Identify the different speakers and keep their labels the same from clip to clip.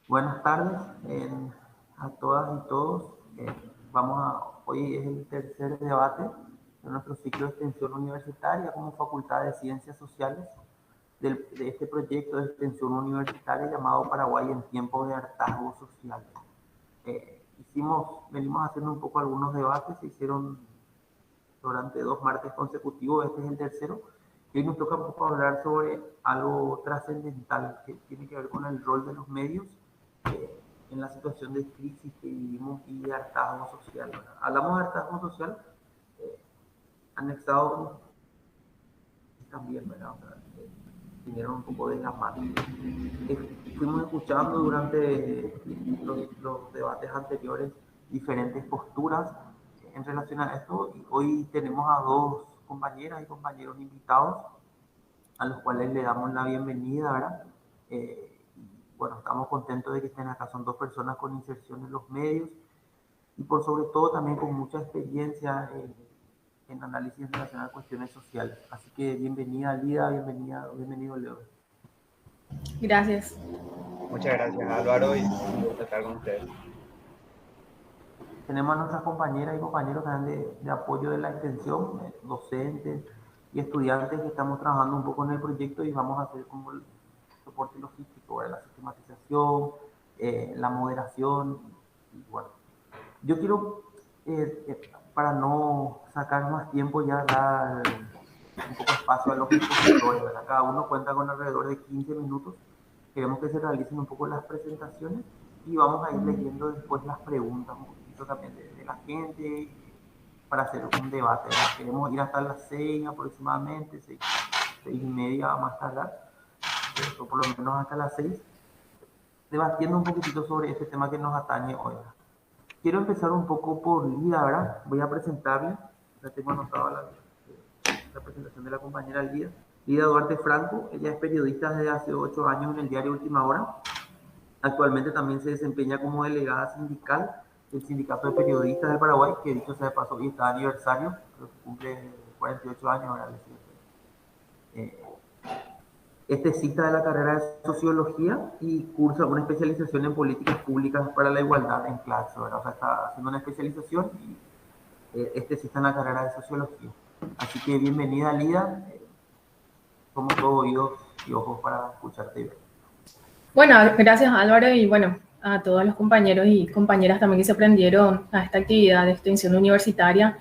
Speaker 1: Buenas tardes a todas y todos. Hoy es el tercer debate de nuestro ciclo de extensión universitaria como Facultad de Ciencias Sociales de este proyecto de extensión universitaria llamado Paraguay en tiempos de hartazgo social. Venimos haciendo un poco algunos debates, se hicieron durante 2 martes consecutivos, este es el tercero, y hoy nos toca un poco hablar sobre algo trascendental que tiene que ver con el rol de los medios eh, en la situación de crisis que vivimos y de hartazgo social, ¿verdad? Hablamos de hartazgo social eh, anexado también, ¿verdad? O sea, vinieron un poco de la mano. Fuimos escuchando durante los debates anteriores diferentes posturas en relación a esto y hoy tenemos a dos compañeras y compañeros invitados a los cuales le damos la bienvenida, ¿verdad? Bueno, estamos contentos de que estén acá, son dos personas con inserción en los medios y por sobre todo también con mucha experiencia en análisis en relación a cuestiones sociales. Así que bienvenida Lida, bienvenido Leo.
Speaker 2: Gracias.
Speaker 3: Muchas gracias Álvaro y un gusto estar con ustedes.
Speaker 1: Tenemos a nuestras compañeras y compañeros también de apoyo de la extensión, docentes y estudiantes que estamos trabajando un poco en el proyecto y vamos a hacer como el soporte logístico, la sistematización, la moderación. Y bueno, yo quiero, para no sacar más tiempo, ya dar un poco de espacio a los expositores, ¿verdad? Cada uno cuenta con alrededor de 15 minutos. Queremos que se realicen un poco las presentaciones y vamos a ir leyendo después las preguntas, un poquito también de la gente, para hacer un debate, ¿verdad? Queremos ir hasta las 6 aproximadamente, 6:30 más tardar, o por lo menos hasta las 6, debatiendo un poquitito sobre este tema que nos atañe hoy. Quiero empezar un poco por Lida, ¿verdad? Voy a presentarle, ya tengo anotada la presentación de la compañera Lida. Lida Duarte Franco, ella es periodista desde hace 8 años en el diario Última Hora. Actualmente también se desempeña como delegada sindical del Sindicato de Periodistas de Paraguay, que dicho sea de paso, hoy está de aniversario, creo que cumple 48 años ahora. Es tesista de la carrera de Sociología y cursa una especialización en Políticas Públicas para la Igualdad en clase, ¿verdad? O sea, está haciendo una especialización y es tesista en la carrera de Sociología. Así que bienvenida, Lida. Somos todos oídos y ojos para escucharte y ver.
Speaker 2: Bueno, gracias Álvaro y bueno, a todos los compañeros y compañeras también que se prendieron a esta actividad de extensión universitaria.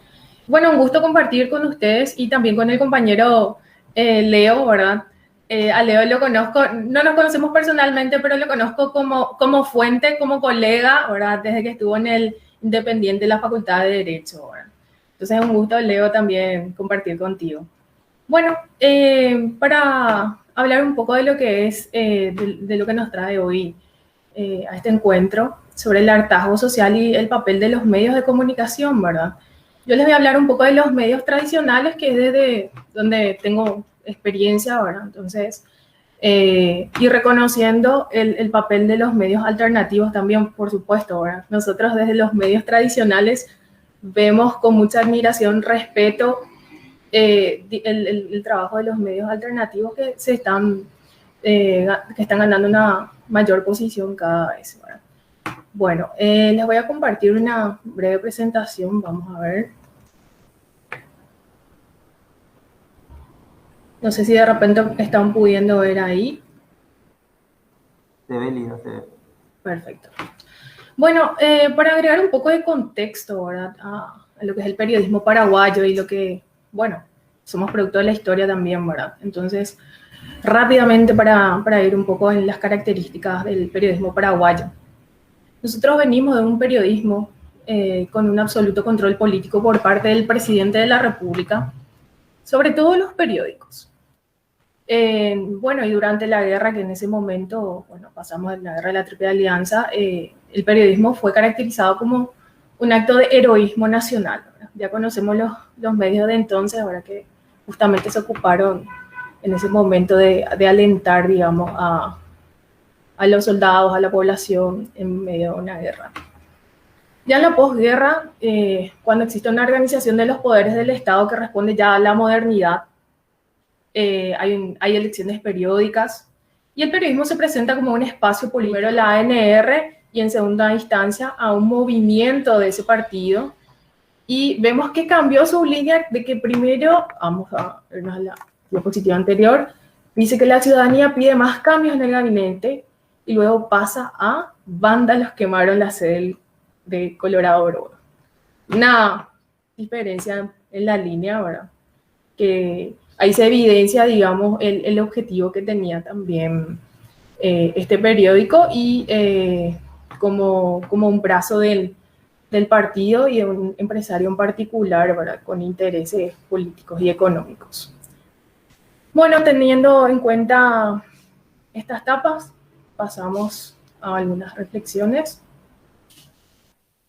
Speaker 2: Bueno, un gusto compartir con ustedes y también con el compañero Leo, ¿verdad? A Leo lo conozco, no nos conocemos personalmente, pero lo conozco como fuente, como colega, ¿verdad? Desde que estuvo en el Independiente de la Facultad de Derecho, ¿verdad? Entonces es un gusto, Leo, también compartir contigo. Bueno, para hablar un poco de lo que es, de lo que nos trae hoy a este encuentro sobre el hartazgo social y el papel de los medios de comunicación, ¿verdad? Yo les voy a hablar un poco de los medios tradicionales, que es desde donde tengo experiencia ahora, entonces, y reconociendo el papel de los medios alternativos también, por supuesto, ¿verdad? Nosotros desde los medios tradicionales vemos con mucha admiración, respeto, el trabajo de los medios alternativos que están ganando una mayor posición cada vez, ¿verdad? Bueno, les voy a compartir una breve presentación, vamos a ver. No sé si de repente están pudiendo ver ahí.
Speaker 1: Se ve, Lida, se ve.
Speaker 2: Perfecto. Bueno, para agregar un poco de contexto, ¿verdad? A lo que es el periodismo paraguayo y lo que, bueno, somos producto de la historia también, ¿verdad? Entonces, rápidamente para ir un poco en las características del periodismo paraguayo. Nosotros venimos de un periodismo con un absoluto control político por parte del presidente de la República, sobre todo los periódicos. Bueno, y durante la guerra, que en ese momento, bueno, pasamos de la guerra de la Triple Alianza, el periodismo fue caracterizado como un acto de heroísmo nacional, ¿verdad? Ya conocemos los medios de entonces, ahora que justamente se ocuparon en ese momento de alentar, digamos, a los soldados, a la población en medio de una guerra. Ya en la posguerra, cuando existe una organización de los poderes del Estado que responde ya a la modernidad, hay elecciones periódicas Y el periodismo se presenta como un espacio político, primero la ANR y en segunda instancia a un movimiento de ese partido. Y vemos que cambió su línea de que primero, vamos a vernos la diapositiva anterior, dice que la ciudadanía pide más cambios en el gabinete y luego pasa a vándalos quemaron la sede de Colorado Oro. Una diferencia en la línea, ¿verdad? Que ahí se evidencia, digamos, el objetivo que tenía también este periódico y como un brazo del partido y de un empresario en particular, ¿verdad? Con intereses políticos y económicos. Bueno, teniendo en cuenta estas etapas, pasamos a algunas reflexiones.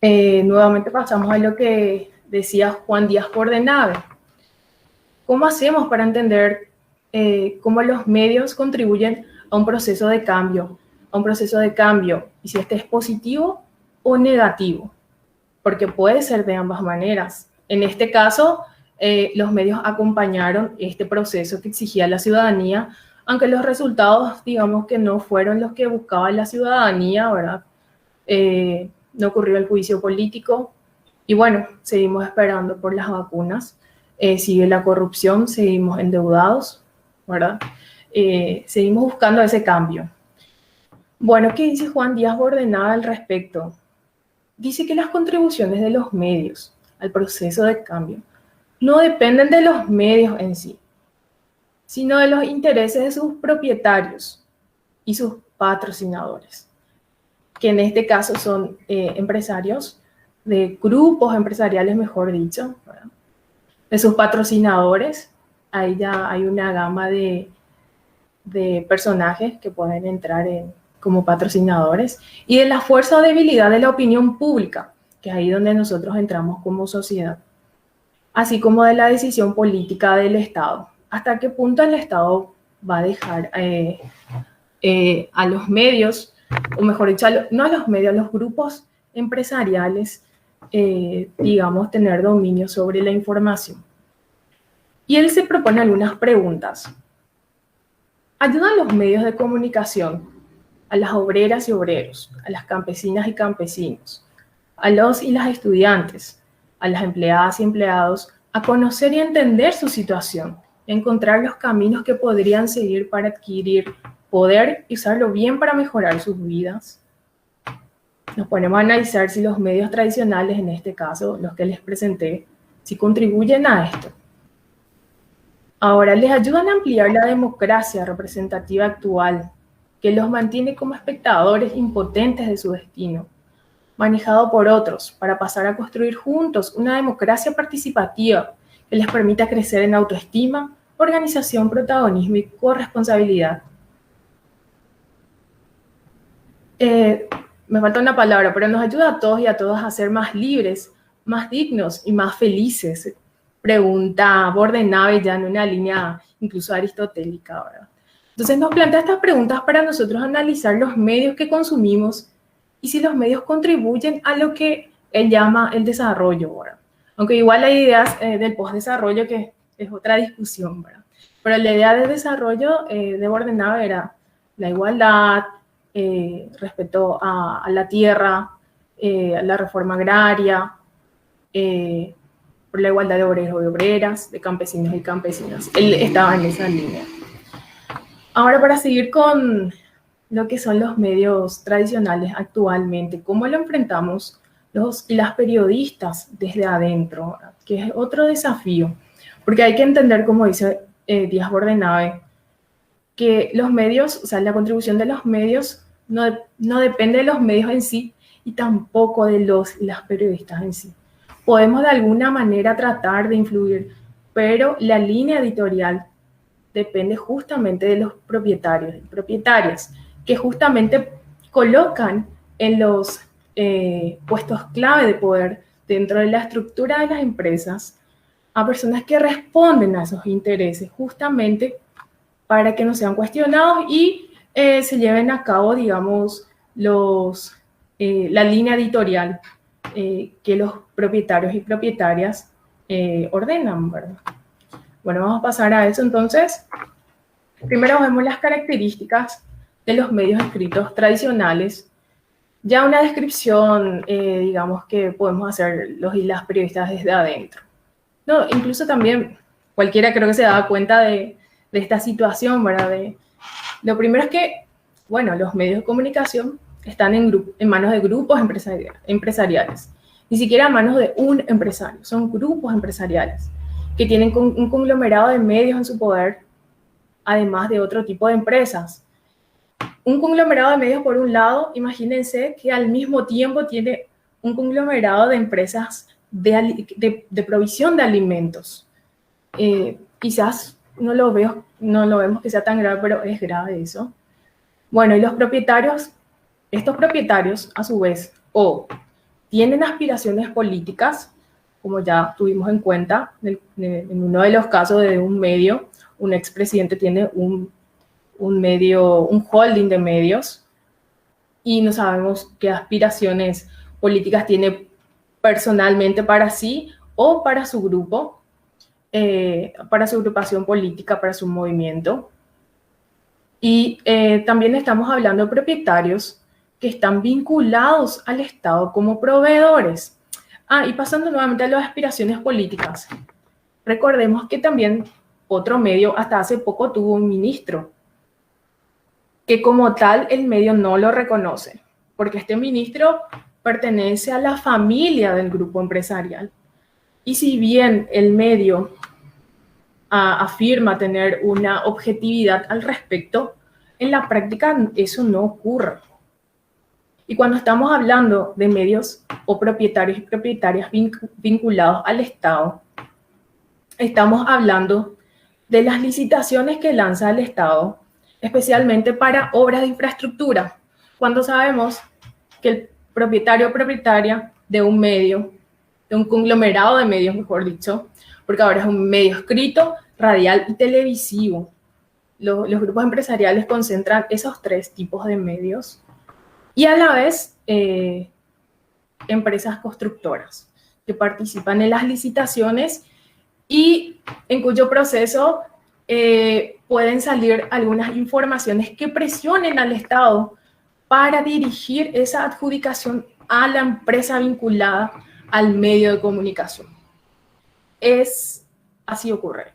Speaker 2: Nuevamente pasamos a lo que decía Juan Díaz Bordenave. ¿Cómo hacemos para entender cómo los medios contribuyen a un proceso de cambio? Y si este es positivo o negativo, porque puede ser de ambas maneras. En este caso, los medios acompañaron este proceso que exigía la ciudadanía, aunque los resultados, digamos que no fueron los que buscaba la ciudadanía, ¿verdad? No ocurrió el juicio político y bueno, seguimos esperando por las vacunas. Sigue la corrupción, seguimos endeudados, ¿verdad? Seguimos buscando ese cambio. Bueno, ¿qué dice Juan Díaz Bordenave al respecto? Dice que las contribuciones de los medios al proceso de cambio no dependen de los medios en sí, sino de los intereses de sus propietarios y sus patrocinadores, que en este caso son empresarios, de grupos empresariales, mejor dicho, ¿verdad? De sus patrocinadores. Ahí ya hay una gama de personajes que pueden entrar como patrocinadores, y de la fuerza o debilidad de la opinión pública, que es ahí donde nosotros entramos como sociedad, así como de la decisión política del Estado. ¿Hasta qué punto el Estado va a dejar a los medios, o mejor dicho, no a los medios, a los grupos empresariales, digamos, tener dominio sobre la información? Y él se propone algunas preguntas. ¿Ayudan los medios de comunicación a las obreras y obreros, a las campesinas y campesinos, a los y las estudiantes, a las empleadas y empleados a conocer y entender su situación, encontrar los caminos que podrían seguir para adquirir poder y usarlo bien para mejorar sus vidas? Nos ponemos a analizar si los medios tradicionales, en este caso los que les presenté, si contribuyen a esto. Ahora, les ayudan a ampliar la democracia representativa actual, que los mantiene como espectadores impotentes de su destino, manejado por otros, para pasar a construir juntos una democracia participativa que les permita crecer en autoestima, organización, protagonismo y corresponsabilidad. Me falta una palabra, pero nos ayuda a todos y a todas a ser más libres, más dignos y más felices. Pregunta Bordenave ya en una línea incluso aristotélica, ¿verdad? Entonces nos plantea estas preguntas para nosotros analizar los medios que consumimos y si los medios contribuyen a lo que él llama el desarrollo, ¿verdad? Aunque igual hay ideas del postdesarrollo que es otra discusión, ¿verdad? Pero la idea de desarrollo de Bordenave era la igualdad, respeto a la tierra, a la reforma agraria, por la igualdad de obreros y obreras, de campesinos y campesinas. Él estaba en esa línea. Ahora, para seguir con lo que son los medios tradicionales actualmente, ¿cómo lo enfrentamos los y las periodistas desde adentro? ¿Verdad? Que es otro desafío, porque hay que entender, como dice Díaz Bordenave, que los medios, o sea, la contribución de los medios no depende de los medios en sí y tampoco de los y las periodistas en sí. Podemos de alguna manera tratar de influir, pero la línea editorial depende justamente de los propietarios y propietarias, que justamente colocan en los puestos clave de poder dentro de la estructura de las empresas a personas que responden a esos intereses, justamente para que no sean cuestionados y se lleven a cabo, digamos, la línea editorial que los propietarios y propietarias ordenan, ¿verdad? Bueno, vamos a pasar a eso entonces. Primero vemos las características de los medios escritos tradicionales, ya una descripción, digamos, que podemos hacer los y las periodistas desde adentro. No, incluso también cualquiera creo que se da cuenta de esta situación, ¿verdad? Lo primero es que, bueno, los medios de comunicación están en manos de grupos empresariales, ni siquiera en manos de un empresario, son grupos empresariales que tienen un conglomerado de medios en su poder, además de otro tipo de empresas. Un conglomerado de medios, por un lado, imagínense que al mismo tiempo tiene un conglomerado de empresas de provisión de alimentos. Quizás no lo vemos que sea tan grave, pero es grave eso. Bueno, y estos propietarios, a su vez, o tienen aspiraciones políticas, como ya tuvimos en cuenta en uno de los casos de un medio, un expresidente tiene un holding de medios, y no sabemos qué aspiraciones políticas tiene personalmente para sí o para su grupo, para su agrupación política, para su movimiento. Y también estamos hablando de propietarios que están vinculados al Estado como proveedores. Y pasando nuevamente a las aspiraciones políticas. Recordemos que también otro medio hasta hace poco tuvo un ministro, que como tal el medio no lo reconoce, porque este ministro pertenece a la familia del grupo empresarial. Y si bien el medio afirma tener una objetividad al respecto, en la práctica eso no ocurre. Y cuando estamos hablando de medios o propietarios y propietarias vinculados al Estado, estamos hablando de las licitaciones que lanza el Estado, especialmente para obras de infraestructura, cuando sabemos que el propietario o propietaria de un medio, de un conglomerado de medios, mejor dicho, porque ahora es un medio escrito, radial y televisivo. Los grupos empresariales concentran esos tres tipos de medios y a la vez empresas constructoras que participan en las licitaciones y en cuyo proceso pueden salir algunas informaciones que presionen al Estado para dirigir esa adjudicación a la empresa vinculada al medio de comunicación. Así ocurre.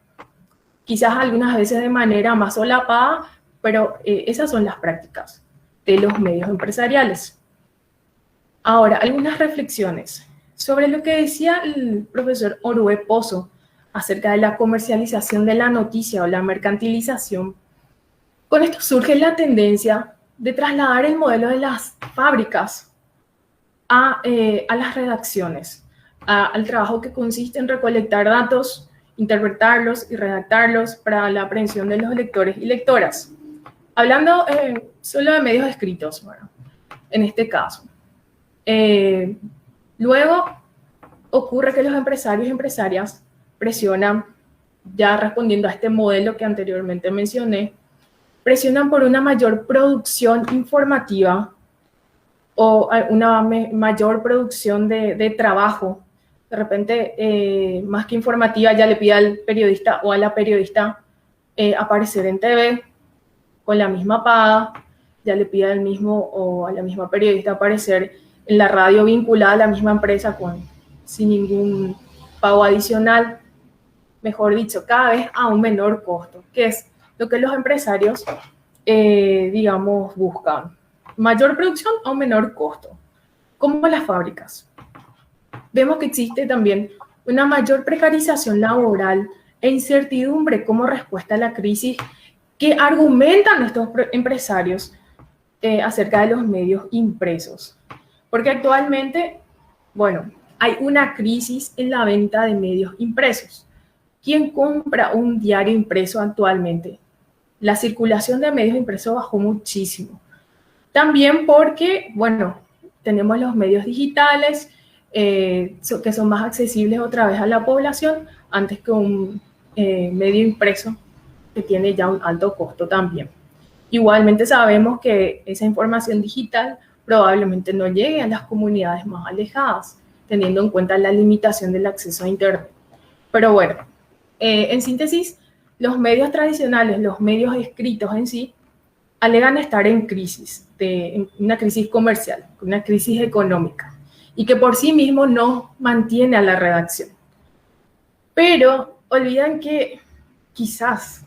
Speaker 2: Quizás algunas veces de manera más solapada, pero esas son las prácticas de los medios empresariales. Ahora, algunas reflexiones sobre lo que decía el profesor Orue Pozo acerca de la comercialización de la noticia o la mercantilización. Con esto surge la tendencia de trasladar el modelo de las fábricas a las redacciones, al trabajo que consiste en recolectar datos, interpretarlos y redactarlos para la aprehensión de los lectores y lectoras. Hablando solo de medios escritos, bueno, en este caso. Luego ocurre que los empresarios y empresarias presionan, ya respondiendo a este modelo que anteriormente mencioné, presionan por una mayor producción informativa o una mayor producción de trabajo. De repente, más que informativa, ya le pide al periodista o a la periodista aparecer en TV con la misma paga, ya le pide al mismo o a la misma periodista aparecer en la radio vinculada a la misma empresa sin ningún pago adicional. Mejor dicho, cada vez a un menor costo, que es lo que los empresarios, digamos, buscan. Mayor producción a un menor costo, como las fábricas. Vemos que existe también una mayor precarización laboral e incertidumbre como respuesta a la crisis que argumentan nuestros empresarios acerca de los medios impresos. Porque actualmente, bueno, hay una crisis en la venta de medios impresos. ¿Quién compra un diario impreso actualmente? La circulación de medios impresos bajó muchísimo. También porque, bueno, tenemos los medios digitales que son más accesibles otra vez a la población antes que un medio impreso que tiene ya un alto costo también. Igualmente sabemos que esa información digital probablemente no llegue a las comunidades más alejadas, teniendo en cuenta la limitación del acceso a Internet. Pero bueno, en síntesis, los medios tradicionales, los medios escritos en sí, alegan estar en crisis, en una crisis comercial, una crisis económica, y que por sí mismo no mantiene a la redacción. Pero olvidan que quizás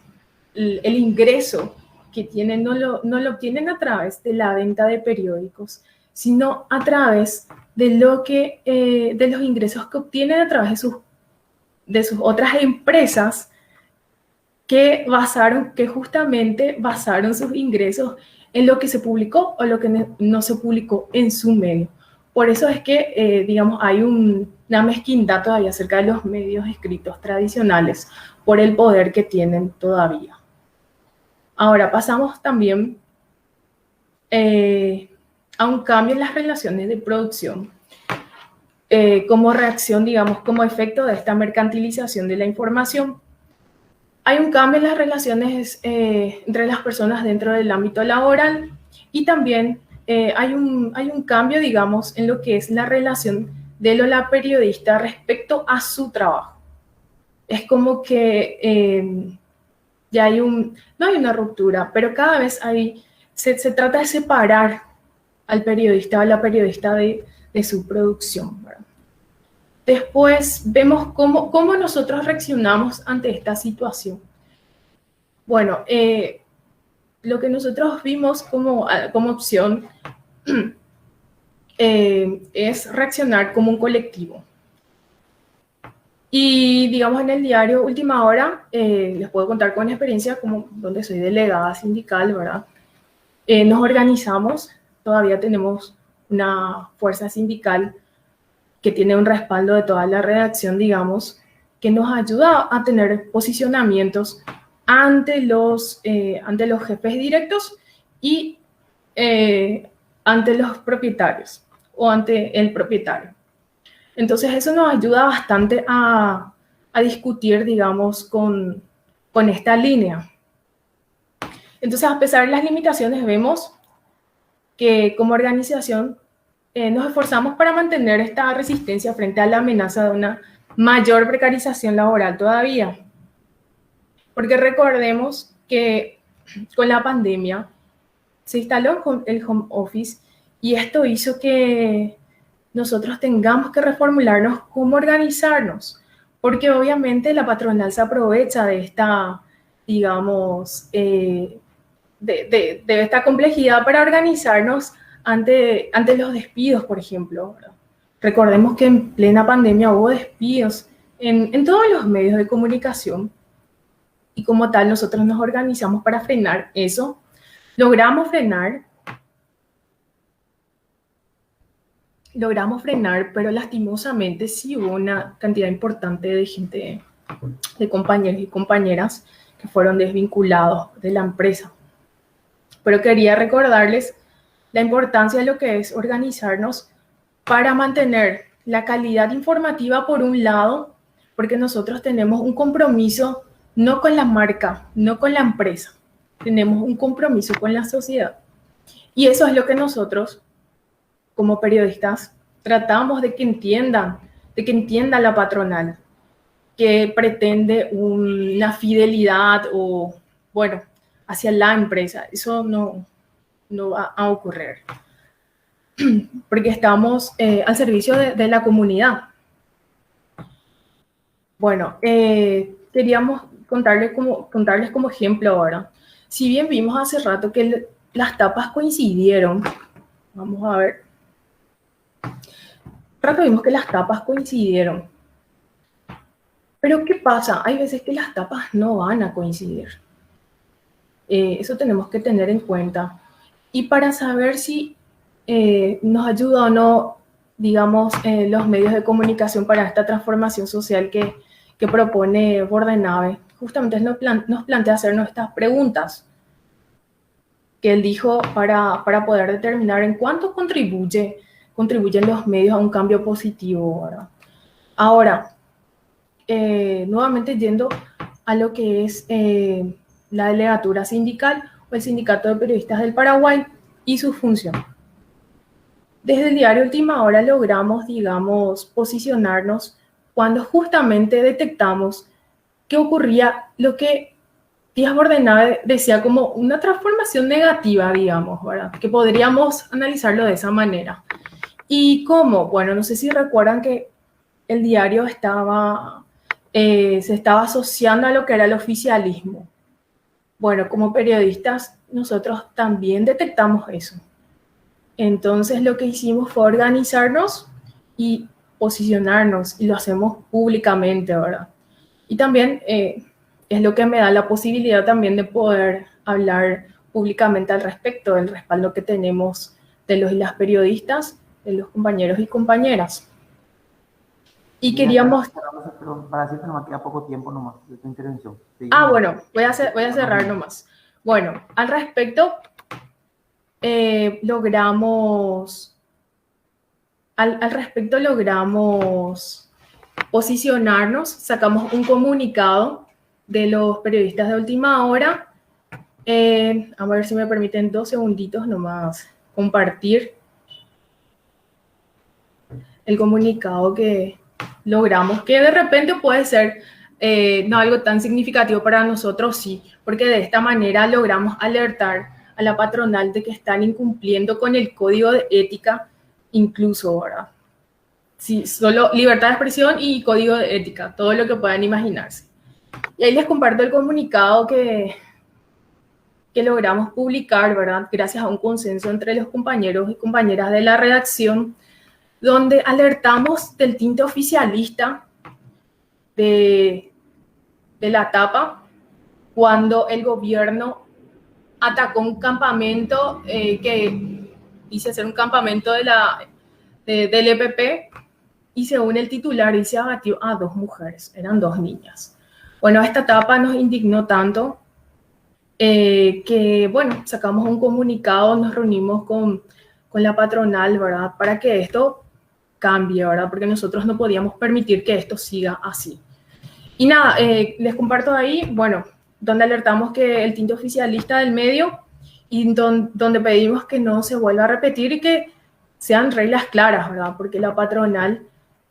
Speaker 2: el ingreso que tienen no lo obtienen a través de la venta de periódicos, sino a través de de los ingresos que obtienen a través de sus otras empresas que justamente basaron sus ingresos en lo que se publicó o lo que no se publicó en su medio. Por eso es que, digamos, hay una mezquindad todavía acerca de los medios escritos tradicionales por el poder que tienen todavía. Ahora pasamos también a un cambio en las relaciones de producción como reacción, digamos, como efecto de esta mercantilización de la información. Hay un cambio en las relaciones entre las personas dentro del ámbito laboral y también hay un cambio, digamos, en lo que es la relación de la periodista respecto a su trabajo. Es como que ya no hay una ruptura, pero cada vez se trata de separar al periodista o a la periodista de su producción, ¿verdad? Después vemos cómo nosotros reaccionamos ante esta situación. Bueno, lo que nosotros vimos como opción es reaccionar como un colectivo. Y digamos en el diario Última Hora, les puedo contar con experiencia como donde soy delegada sindical, ¿verdad? Nos organizamos, todavía tenemos una fuerza sindical que tiene un respaldo de toda la redacción, digamos, que nos ayuda a tener posicionamientos ante los jefes directos y ante los propietarios o ante el propietario. Entonces eso nos ayuda bastante a discutir, digamos, con esta línea. Entonces, a pesar de las limitaciones, vemos que como organización nos esforzamos para mantener esta resistencia frente a la amenaza de una mayor precarización laboral todavía. Porque recordemos que con la pandemia se instaló el home office y esto hizo que nosotros tengamos que reformularnos cómo organizarnos, porque obviamente la patronal se aprovecha de esta, digamos, de esta complejidad para organizarnos ante los despidos, por ejemplo, ¿verdad? Recordemos que en plena pandemia hubo despidos en todos los medios de comunicación y como tal nosotros nos organizamos para frenar eso. Logramos frenar, pero lastimosamente sí hubo una cantidad importante de gente, de compañeros y compañeras que fueron desvinculados de la empresa. Pero quería recordarles la importancia de lo que es organizarnos para mantener la calidad informativa por un lado, porque nosotros tenemos un compromiso no con la marca, no con la empresa, tenemos un compromiso con la sociedad. Y eso es lo que nosotros, como periodistas, tratamos de que entienda la patronal, que pretende una fidelidad o, bueno, hacia la empresa. Eso no va a ocurrir, porque estamos al servicio de la comunidad. Bueno, queríamos contarles como ejemplo ahora. Si bien vimos hace rato que las tapas coincidieron, vamos a ver. Rato vimos que las tapas coincidieron. Pero ¿qué pasa? Hay veces que las tapas no van a coincidir. Eso tenemos que tener en cuenta. Y para saber si nos ayuda o no, digamos, los medios de comunicación para esta transformación social que propone Bordenave, justamente nos plantea hacernos estas preguntas que él dijo para poder determinar en cuánto contribuyen los medios a un cambio positivo, ¿verdad? Ahora, nuevamente yendo a lo que es la delegatura sindical o el Sindicato de Periodistas del Paraguay y su función. Desde el diario Última Hora logramos, digamos, posicionarnos cuando justamente detectamos que ocurría lo que Díaz Bordenave decía como una transformación negativa, digamos, ¿verdad? Que podríamos analizarlo de esa manera. ¿Y cómo? Bueno, no sé si recuerdan que el diario se estaba asociando a lo que era el oficialismo. Bueno, como periodistas, nosotros también detectamos eso. Entonces, lo que hicimos fue organizarnos y posicionarnos, y lo hacemos públicamente, ¿verdad? Y también es lo que me da la posibilidad también de poder hablar públicamente al respecto del respaldo que tenemos de los y las periodistas, de los compañeros y compañeras. Y
Speaker 1: Mira, ya
Speaker 2: queríamos...
Speaker 1: pero para decirte nomás queda poco tiempo nomás de tu intervención. Seguimos
Speaker 2: Ah,
Speaker 1: nomás.
Speaker 2: bueno, voy a cerrar nomás. Bueno, al respecto, logramos, al respecto logramos posicionarnos, sacamos un comunicado de los periodistas de última hora. A ver si me permiten 2 segunditos nomás compartir el comunicado que logramos, que de repente puede ser no algo tan significativo para nosotros, sí, porque de esta manera logramos alertar a la patronal de que están incumpliendo con el código de ética, incluso, ¿verdad? Sí, solo libertad de expresión y código de ética, todo lo que puedan imaginarse. Y ahí les comparto el comunicado que logramos publicar, ¿verdad? Gracias a un consenso entre los compañeros y compañeras de la redacción, donde alertamos del tinte oficialista de, de la tapa cuando el gobierno atacó un campamento que dice ser un campamento del EPP, y según el titular dice abatió a 2 mujeres, eran 2 niñas. Bueno, esta etapa nos indignó tanto que, bueno, sacamos un comunicado, nos reunimos con la patronal, ¿verdad? Para que esto cambie, ¿verdad? Porque nosotros no podíamos permitir que esto siga así. Y nada, les comparto ahí, bueno, donde alertamos que el tinte oficialista del medio y donde pedimos que no se vuelva a repetir y que sean reglas claras, ¿verdad? Porque la patronal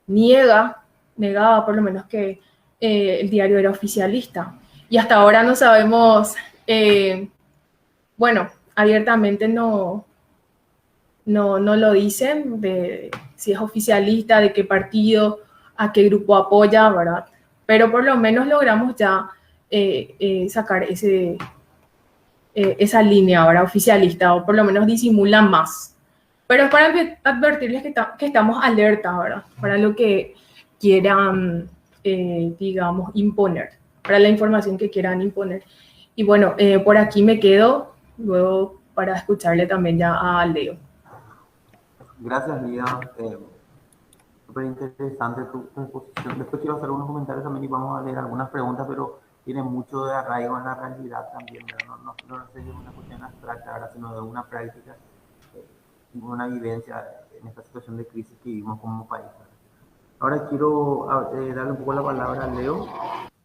Speaker 2: negaba por lo menos que el diario era oficialista. Y hasta ahora no sabemos, bueno, abiertamente no lo dicen, de si es oficialista, de qué partido, a qué grupo apoya, ¿verdad? Pero por lo menos logramos ya sacar esa línea ahora oficialista, o por lo menos disimulan más. Pero es para advertirles que estamos alerta, ¿verdad? Para lo que quieran, digamos, imponer, para la información que quieran imponer. Y bueno, por aquí me quedo, luego para escucharle también ya a Leo.
Speaker 1: Gracias, Lía. Súper interesante tu exposición. Después quiero hacer unos comentarios también y vamos a leer algunas preguntas, pero tiene mucho de arraigo en la realidad también, ¿verdad? No sé si es una cuestión abstracta, ¿verdad? Sino de una práctica, una vivencia en esta situación de crisis que vivimos como país, ¿verdad? Ahora quiero darle un poco la palabra a Leo.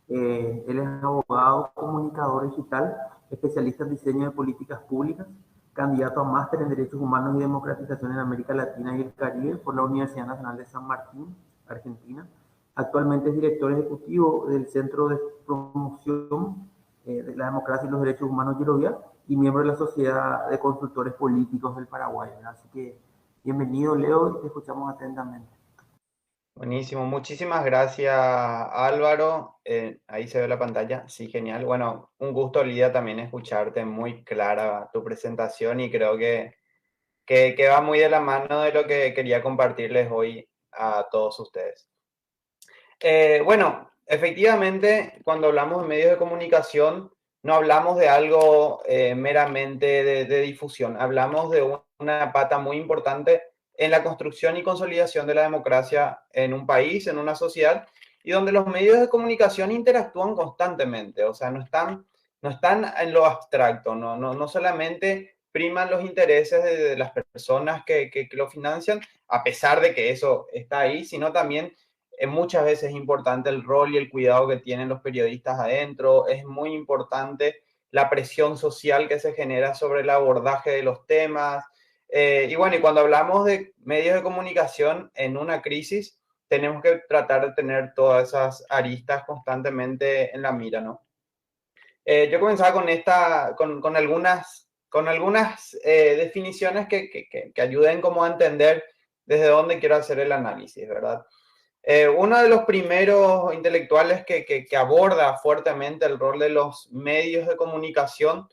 Speaker 1: Él es abogado, comunicador digital, especialista en diseño de políticas públicas, candidato a máster en Derechos Humanos y Democratización en América Latina y el Caribe por la Universidad Nacional de San Martín, Argentina. Actualmente es director ejecutivo del Centro de Promoción de la Democracia y los Derechos Humanos Yerovia y miembro de la Sociedad de Consultores Políticos del Paraguay. Así que bienvenido, Leo, y te escuchamos atentamente.
Speaker 3: Buenísimo, muchísimas gracias Álvaro. Ahí se ve la pantalla, sí, genial. Bueno, un gusto, Lidia, también escucharte, muy clara tu presentación y creo que va muy de la mano de lo que quería compartirles hoy a todos ustedes. Bueno, efectivamente, cuando hablamos de medios de comunicación, no hablamos de algo meramente de difusión, hablamos de una pata muy importante en la construcción y consolidación de la democracia en un país, en una sociedad, y donde los medios de comunicación interactúan constantemente, o sea, no están en lo abstracto, no solamente priman los intereses de las personas que lo financian, a pesar de que eso está ahí, sino también muchas veces es importante el rol y el cuidado que tienen los periodistas adentro, es muy importante la presión social que se genera sobre el abordaje de los temas. Y bueno, y cuando hablamos de medios de comunicación en una crisis, tenemos que tratar de tener todas esas aristas constantemente en la mira, ¿no? yo comenzaba con algunas definiciones que ayuden como a entender desde dónde quiero hacer el análisis, ¿verdad? Uno de los primeros intelectuales que aborda fuertemente el rol de los medios de comunicación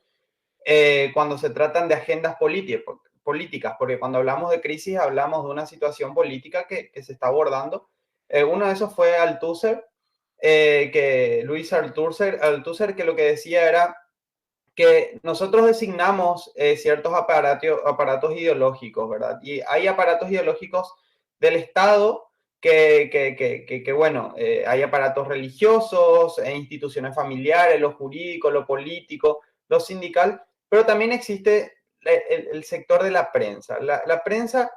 Speaker 3: cuando se tratan de agendas políticas, porque cuando hablamos de crisis hablamos de una situación política que se está abordando. Uno de esos fue Althusser, Luis Althusser, que lo que decía era que nosotros designamos ciertos aparatos ideológicos, ¿verdad? Y hay aparatos ideológicos del Estado bueno, hay aparatos religiosos, instituciones familiares, lo jurídico, lo político, lo sindical, pero también existe el sector de la prensa. La prensa,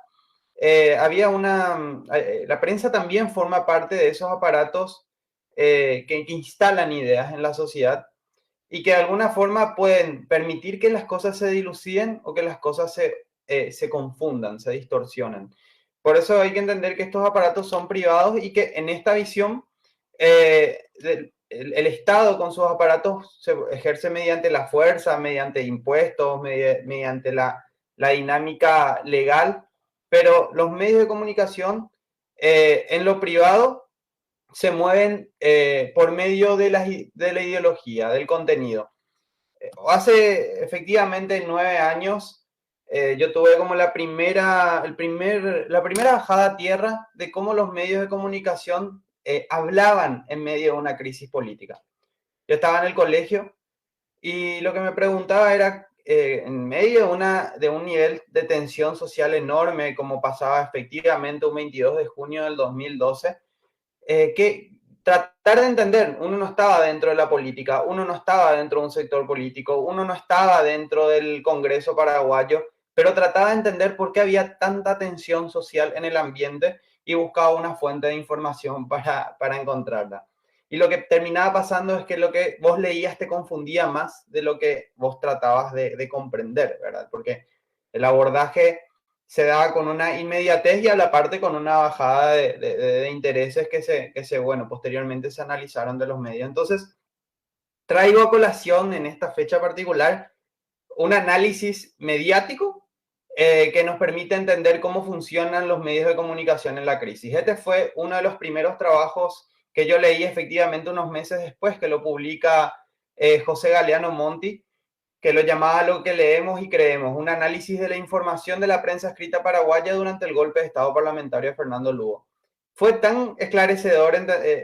Speaker 3: la prensa también forma parte de esos aparatos que instalan ideas en la sociedad y que de alguna forma pueden permitir que las cosas se diluciden o que las cosas se confundan, se distorsionen. Por eso hay que entender que estos aparatos son privados y que en esta visión el Estado con sus aparatos se ejerce mediante la fuerza, mediante impuestos, mediante la dinámica legal, pero los medios de comunicación en lo privado se mueven por medio de la ideología, del contenido. Hace efectivamente 9 años yo tuve como la primera bajada a tierra de cómo los medios de comunicación hablaban en medio de una crisis política. Yo estaba en el colegio y lo que me preguntaba era, en medio de un nivel de tensión social enorme, como pasaba efectivamente un 22 de junio del 2012, que tratar de entender, uno no estaba dentro de la política, uno no estaba dentro de un sector político, uno no estaba dentro del Congreso paraguayo, pero trataba de entender por qué había tanta tensión social en el ambiente y buscaba una fuente de información para encontrarla. Y lo que terminaba pasando es que lo que vos leías te confundía más de lo que vos tratabas de comprender, ¿verdad? Porque el abordaje se da con una inmediatez y a la parte con una bajada de intereses bueno, posteriormente se analizaron de los medios. Entonces, traigo a colación en esta fecha particular un análisis mediático que nos permite entender cómo funcionan los medios de comunicación en la crisis. Este fue uno de los primeros trabajos que yo leí efectivamente unos meses después, que lo publica José Galeano Monti, que lo llamaba Lo que leemos y creemos, un análisis de la información de la prensa escrita paraguaya durante el golpe de Estado parlamentario de Fernando Lugo. Fue tan esclarecedor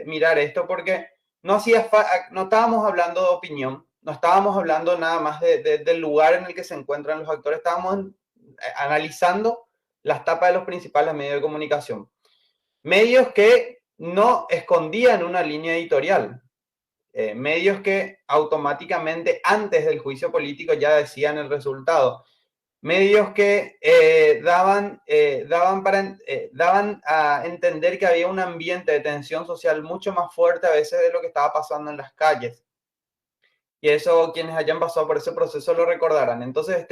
Speaker 3: mirar esto porque no estábamos hablando de opinión, no estábamos hablando nada más del lugar en el que se encuentran los actores, estábamos analizando las tapas de los principales medios de comunicación. Medios que no escondían una línea editorial, medios que automáticamente antes del juicio político ya decían el resultado, medios que daban a entender que había un ambiente de tensión social mucho más fuerte a veces de lo que estaba pasando en las calles. Y eso quienes hayan pasado por ese proceso lo recordarán. Entonces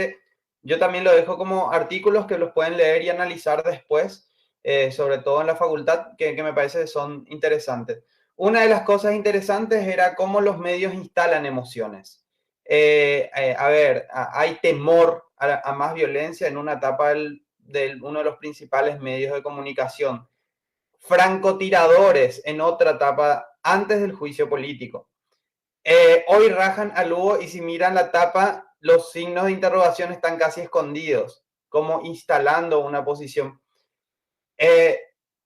Speaker 3: yo también lo dejo como artículos que los pueden leer y analizar después, sobre todo en la facultad, que me parece que son interesantes. Una de las cosas interesantes era cómo los medios instalan emociones. Hay temor a más violencia en una etapa de uno de los principales medios de comunicación. Francotiradores en otra etapa antes del juicio político. Hoy rajan a Lugo y si miran la tapa, los signos de interrogación están casi escondidos, como instalando una posición.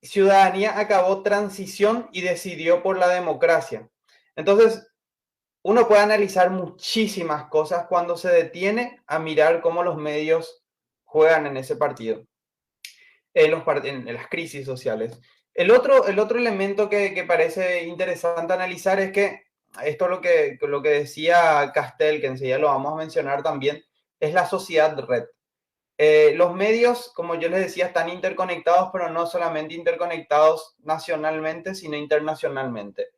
Speaker 3: Ciudadanía acabó transición y decidió por la democracia. Entonces, uno puede analizar muchísimas cosas cuando se detiene a mirar cómo los medios juegan en ese partido, en las crisis sociales. El otro elemento que parece interesante analizar es que esto es lo que decía Castel, que enseguida lo vamos a mencionar también, es la sociedad red. Los medios, como yo les decía, están interconectados, pero no solamente interconectados nacionalmente, sino internacionalmente.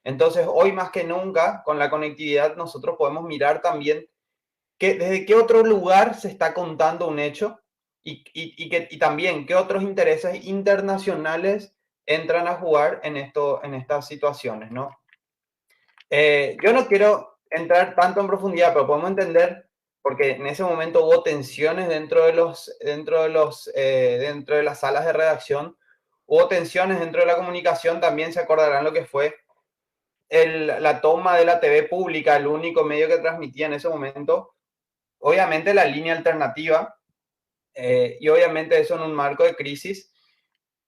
Speaker 3: Entonces, hoy más que nunca, con la conectividad, nosotros podemos mirar también desde qué otro lugar se está contando un hecho y también qué otros intereses internacionales entran a jugar en estas situaciones, ¿no? Yo no quiero entrar tanto en profundidad, pero podemos entender, porque en ese momento hubo tensiones dentro de las salas de redacción, hubo tensiones dentro de la comunicación, también se acordarán lo que fue la toma de la TV pública, el único medio que transmitía en ese momento, obviamente la línea alternativa, y obviamente eso en un marco de crisis,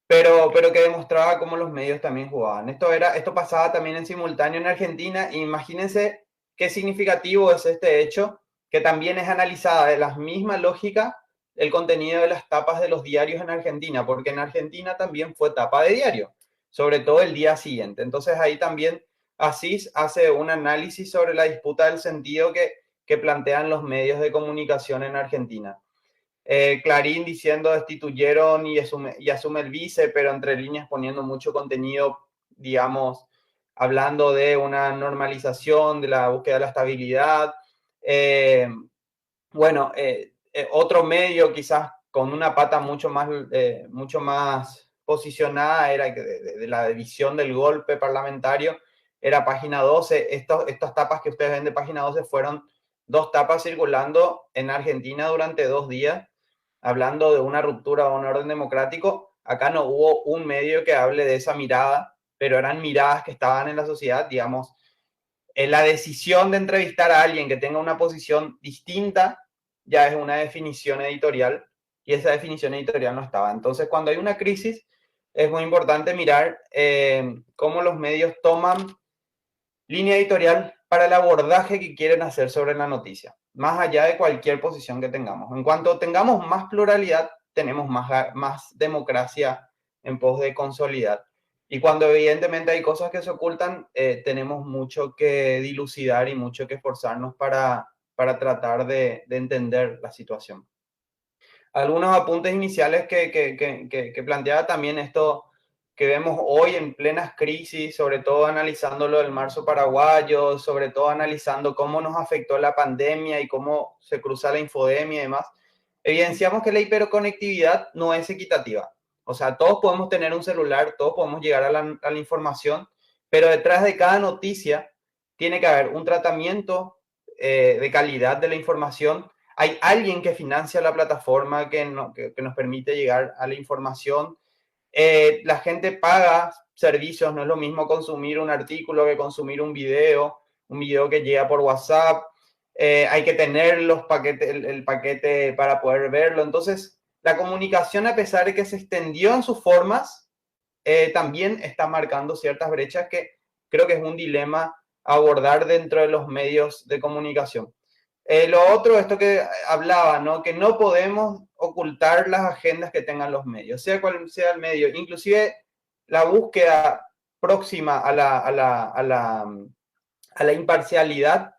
Speaker 3: pero que demostraba cómo los medios también jugaban. Esto pasaba también en simultáneo en Argentina. Imagínense qué significativo es este hecho, que también es analizada de la misma lógica el contenido de las tapas de los diarios en Argentina, porque en Argentina también fue tapa de diario, sobre todo el día siguiente. Entonces ahí también Asís hace un análisis sobre la disputa del sentido que plantean los medios de comunicación en Argentina. Clarín diciendo destituyeron y asume el vice, pero entre líneas poniendo mucho contenido, digamos, hablando de una normalización, de la búsqueda de la estabilidad. Otro medio quizás con una pata mucho más posicionada era de la división del golpe parlamentario, era Página 12. Estas tapas que ustedes ven de Página 12 fueron 2 tapas circulando en Argentina durante 2 días, hablando de una ruptura o un orden democrático. Acá no hubo un medio que hable de esa mirada, pero eran miradas que estaban en la sociedad, digamos. La decisión de entrevistar a alguien que tenga una posición distinta ya es una definición editorial, y esa definición editorial no estaba. Entonces, cuando hay una crisis, es muy importante mirar cómo los medios toman línea editorial para el abordaje que quieren hacer sobre la noticia, más allá de cualquier posición que tengamos. En cuanto tengamos más pluralidad, tenemos más democracia en pos de consolidar. Y cuando evidentemente hay cosas que se ocultan, tenemos mucho que dilucidar y mucho que esforzarnos para tratar de entender la situación. Algunos apuntes iniciales que planteaba también esto que vemos hoy en plenas crisis, sobre todo analizando lo del marzo paraguayo, sobre todo analizando cómo nos afectó la pandemia y cómo se cruza la infodemia y demás, evidenciamos que la hiperconectividad no es equitativa. O sea, todos podemos tener un celular, todos podemos llegar a la información, pero detrás de cada noticia tiene que haber un tratamiento de calidad de la información. Hay alguien que financia la plataforma que nos permite llegar a la información. La gente paga servicios, no es lo mismo consumir un artículo que consumir un video que llega por WhatsApp. Hay que tener el paquete para poder verlo. Entonces, la comunicación, a pesar de que se extendió en sus formas, también está marcando ciertas brechas que creo que es un dilema a abordar dentro de los medios de comunicación. Lo otro, esto que hablaba, ¿no? Que no podemos ocultar las agendas que tengan los medios, sea cual sea el medio, inclusive la búsqueda próxima a la imparcialidad,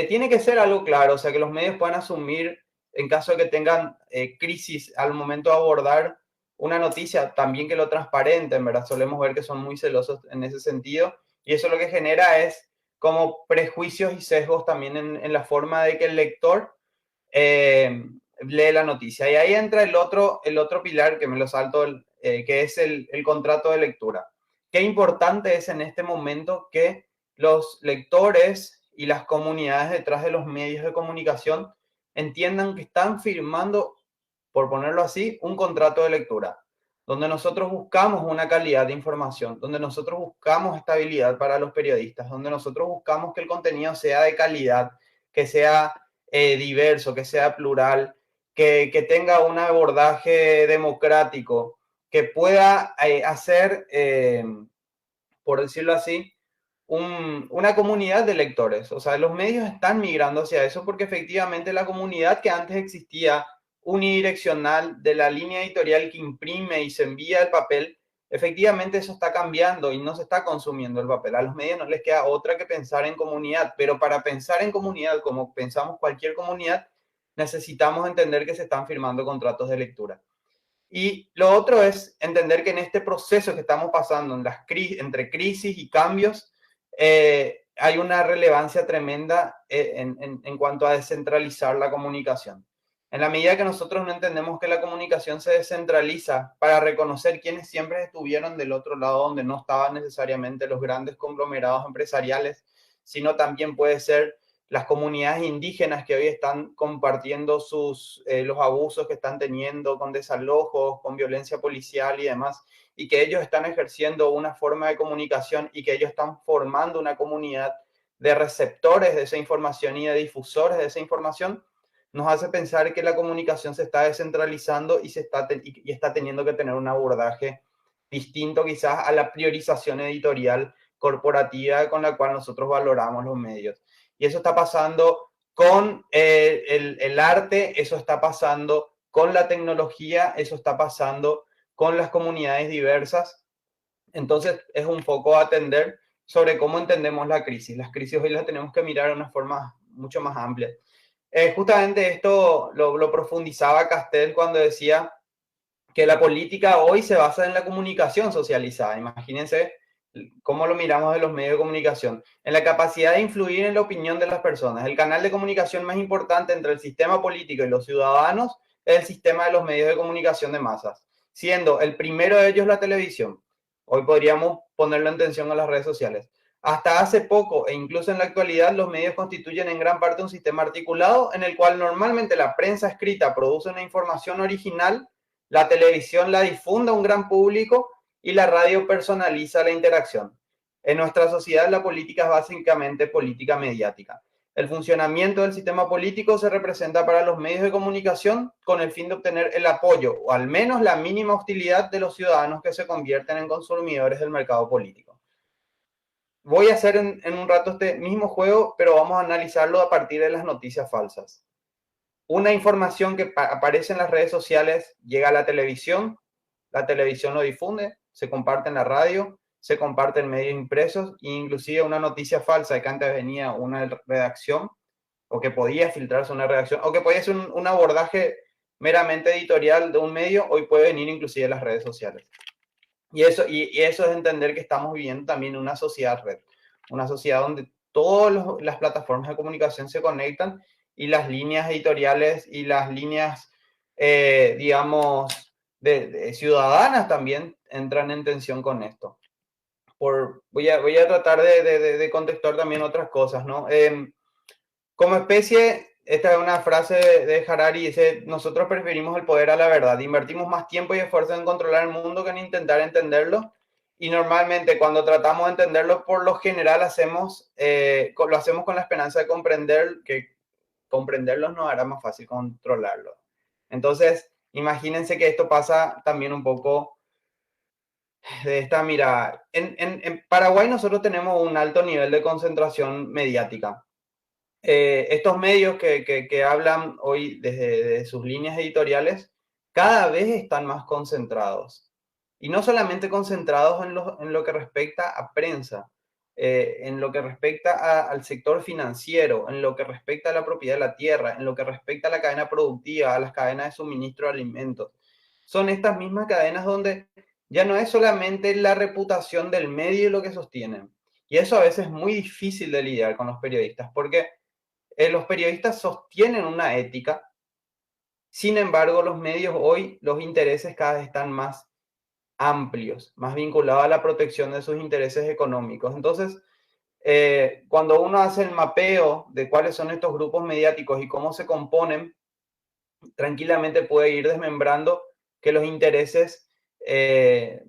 Speaker 3: tiene que ser algo claro, o sea, que los medios puedan asumir, en caso de que tengan crisis al momento de abordar una noticia, también que lo transparenten, ¿verdad? Solemos ver que son muy celosos en ese sentido, y eso lo que genera es como prejuicios y sesgos también en la forma de que el lector lee la noticia. Y ahí entra el otro pilar, que me lo salto, que es el contrato de lectura. Qué importante es en este momento que los lectores y las comunidades detrás de los medios de comunicación entiendan que están firmando, por ponerlo así, un contrato de lectura, donde nosotros buscamos una calidad de información, donde nosotros buscamos estabilidad para los periodistas, donde nosotros buscamos que el contenido sea de calidad, que sea diverso, que sea plural, que tenga un abordaje democrático, que pueda hacer, por decirlo así, una comunidad de lectores. O sea, los medios están migrando hacia eso porque efectivamente la comunidad que antes existía unidireccional de la línea editorial que imprime y se envía el papel, efectivamente eso está cambiando y no se está consumiendo el papel. A los medios no les queda otra que pensar en comunidad, pero para pensar en comunidad, como pensamos cualquier comunidad, necesitamos entender que se están firmando contratos de lectura. Y lo otro es entender que en este proceso que estamos pasando, entre crisis y cambios, hay una relevancia tremenda en cuanto a descentralizar la comunicación. En la medida que nosotros no entendemos que la comunicación se descentraliza para reconocer quienes siempre estuvieron del otro lado, donde no estaban necesariamente los grandes conglomerados empresariales, sino también puede ser las comunidades indígenas que hoy están compartiendo los abusos que están teniendo con desalojos, con violencia policial y demás, y que ellos están ejerciendo una forma de comunicación y que ellos están formando una comunidad de receptores de esa información y de difusores de esa información, nos hace pensar que la comunicación se está descentralizando y está teniendo que tener un abordaje distinto quizás a la priorización editorial corporativa con la cual nosotros valoramos los medios. Y eso está pasando con el arte, eso está pasando con la tecnología, eso está pasando con las comunidades diversas. Entonces es un poco atender sobre cómo entendemos la crisis. Las crisis hoy las tenemos que mirar de una forma mucho más amplia. Justamente esto lo profundizaba Castel cuando decía que la política hoy se basa en la comunicación socializada. Imagínense cómo lo miramos de los medios de comunicación, en la capacidad de influir en la opinión de las personas. El canal de comunicación más importante entre el sistema político y los ciudadanos es el sistema de los medios de comunicación de masas, siendo el primero de ellos la televisión. Hoy podríamos ponerlo en tensión a las redes sociales. Hasta hace poco e incluso en la actualidad, los medios constituyen en gran parte un sistema articulado en el cual normalmente la prensa escrita produce una información original, la televisión la difunde a un gran público y la radio personaliza la interacción. En nuestra sociedad la política es básicamente política mediática. El funcionamiento del sistema político se representa para los medios de comunicación con el fin de obtener el apoyo o al menos la mínima hostilidad de los ciudadanos que se convierten en consumidores del mercado político. Voy a hacer en un rato este mismo juego, pero vamos a analizarlo a partir de las noticias falsas. Una información que aparece en las redes sociales llega a la televisión lo difunde, se comparte en la radio, se comparte en medios impresos e inclusive una noticia falsa que antes venía una redacción o que podía filtrarse una redacción o que podía ser un abordaje meramente editorial de un medio, hoy puede venir inclusive en las redes sociales. Y eso es entender que estamos viviendo también una sociedad red, una sociedad donde todas las plataformas de comunicación se conectan y las líneas editoriales y las líneas, digamos, de ciudadanas también entran en tensión con esto. Voy a tratar de contestar también otras cosas, ¿no? Como especie, esta es una frase de Harari, dice, nosotros preferimos el poder a la verdad, invertimos más tiempo y esfuerzo en controlar el mundo que en intentar entenderlo, y normalmente cuando tratamos de entenderlo, por lo general lo hacemos con la esperanza de comprender, que comprenderlos nos hará más fácil controlarlo. Entonces, imagínense que esto pasa también un poco de esta mirada. En Paraguay nosotros tenemos un alto nivel de concentración mediática. Estos medios que hablan hoy desde sus líneas editoriales cada vez están más concentrados. Y no solamente concentrados en lo que respecta a prensa, en lo que respecta al sector financiero, en lo que respecta a la propiedad de la tierra, en lo que respecta a la cadena productiva, a las cadenas de suministro de alimentos. Son estas mismas cadenas donde ya no es solamente la reputación del medio lo que sostienen. Y eso a veces es muy difícil de lidiar con los periodistas, porque los periodistas sostienen una ética. Sin embargo, los medios hoy, los intereses cada vez están más amplios, más vinculados a la protección de sus intereses económicos. Entonces, cuando uno hace el mapeo de cuáles son estos grupos mediáticos y cómo se componen, tranquilamente puede ir desmembrando que los intereses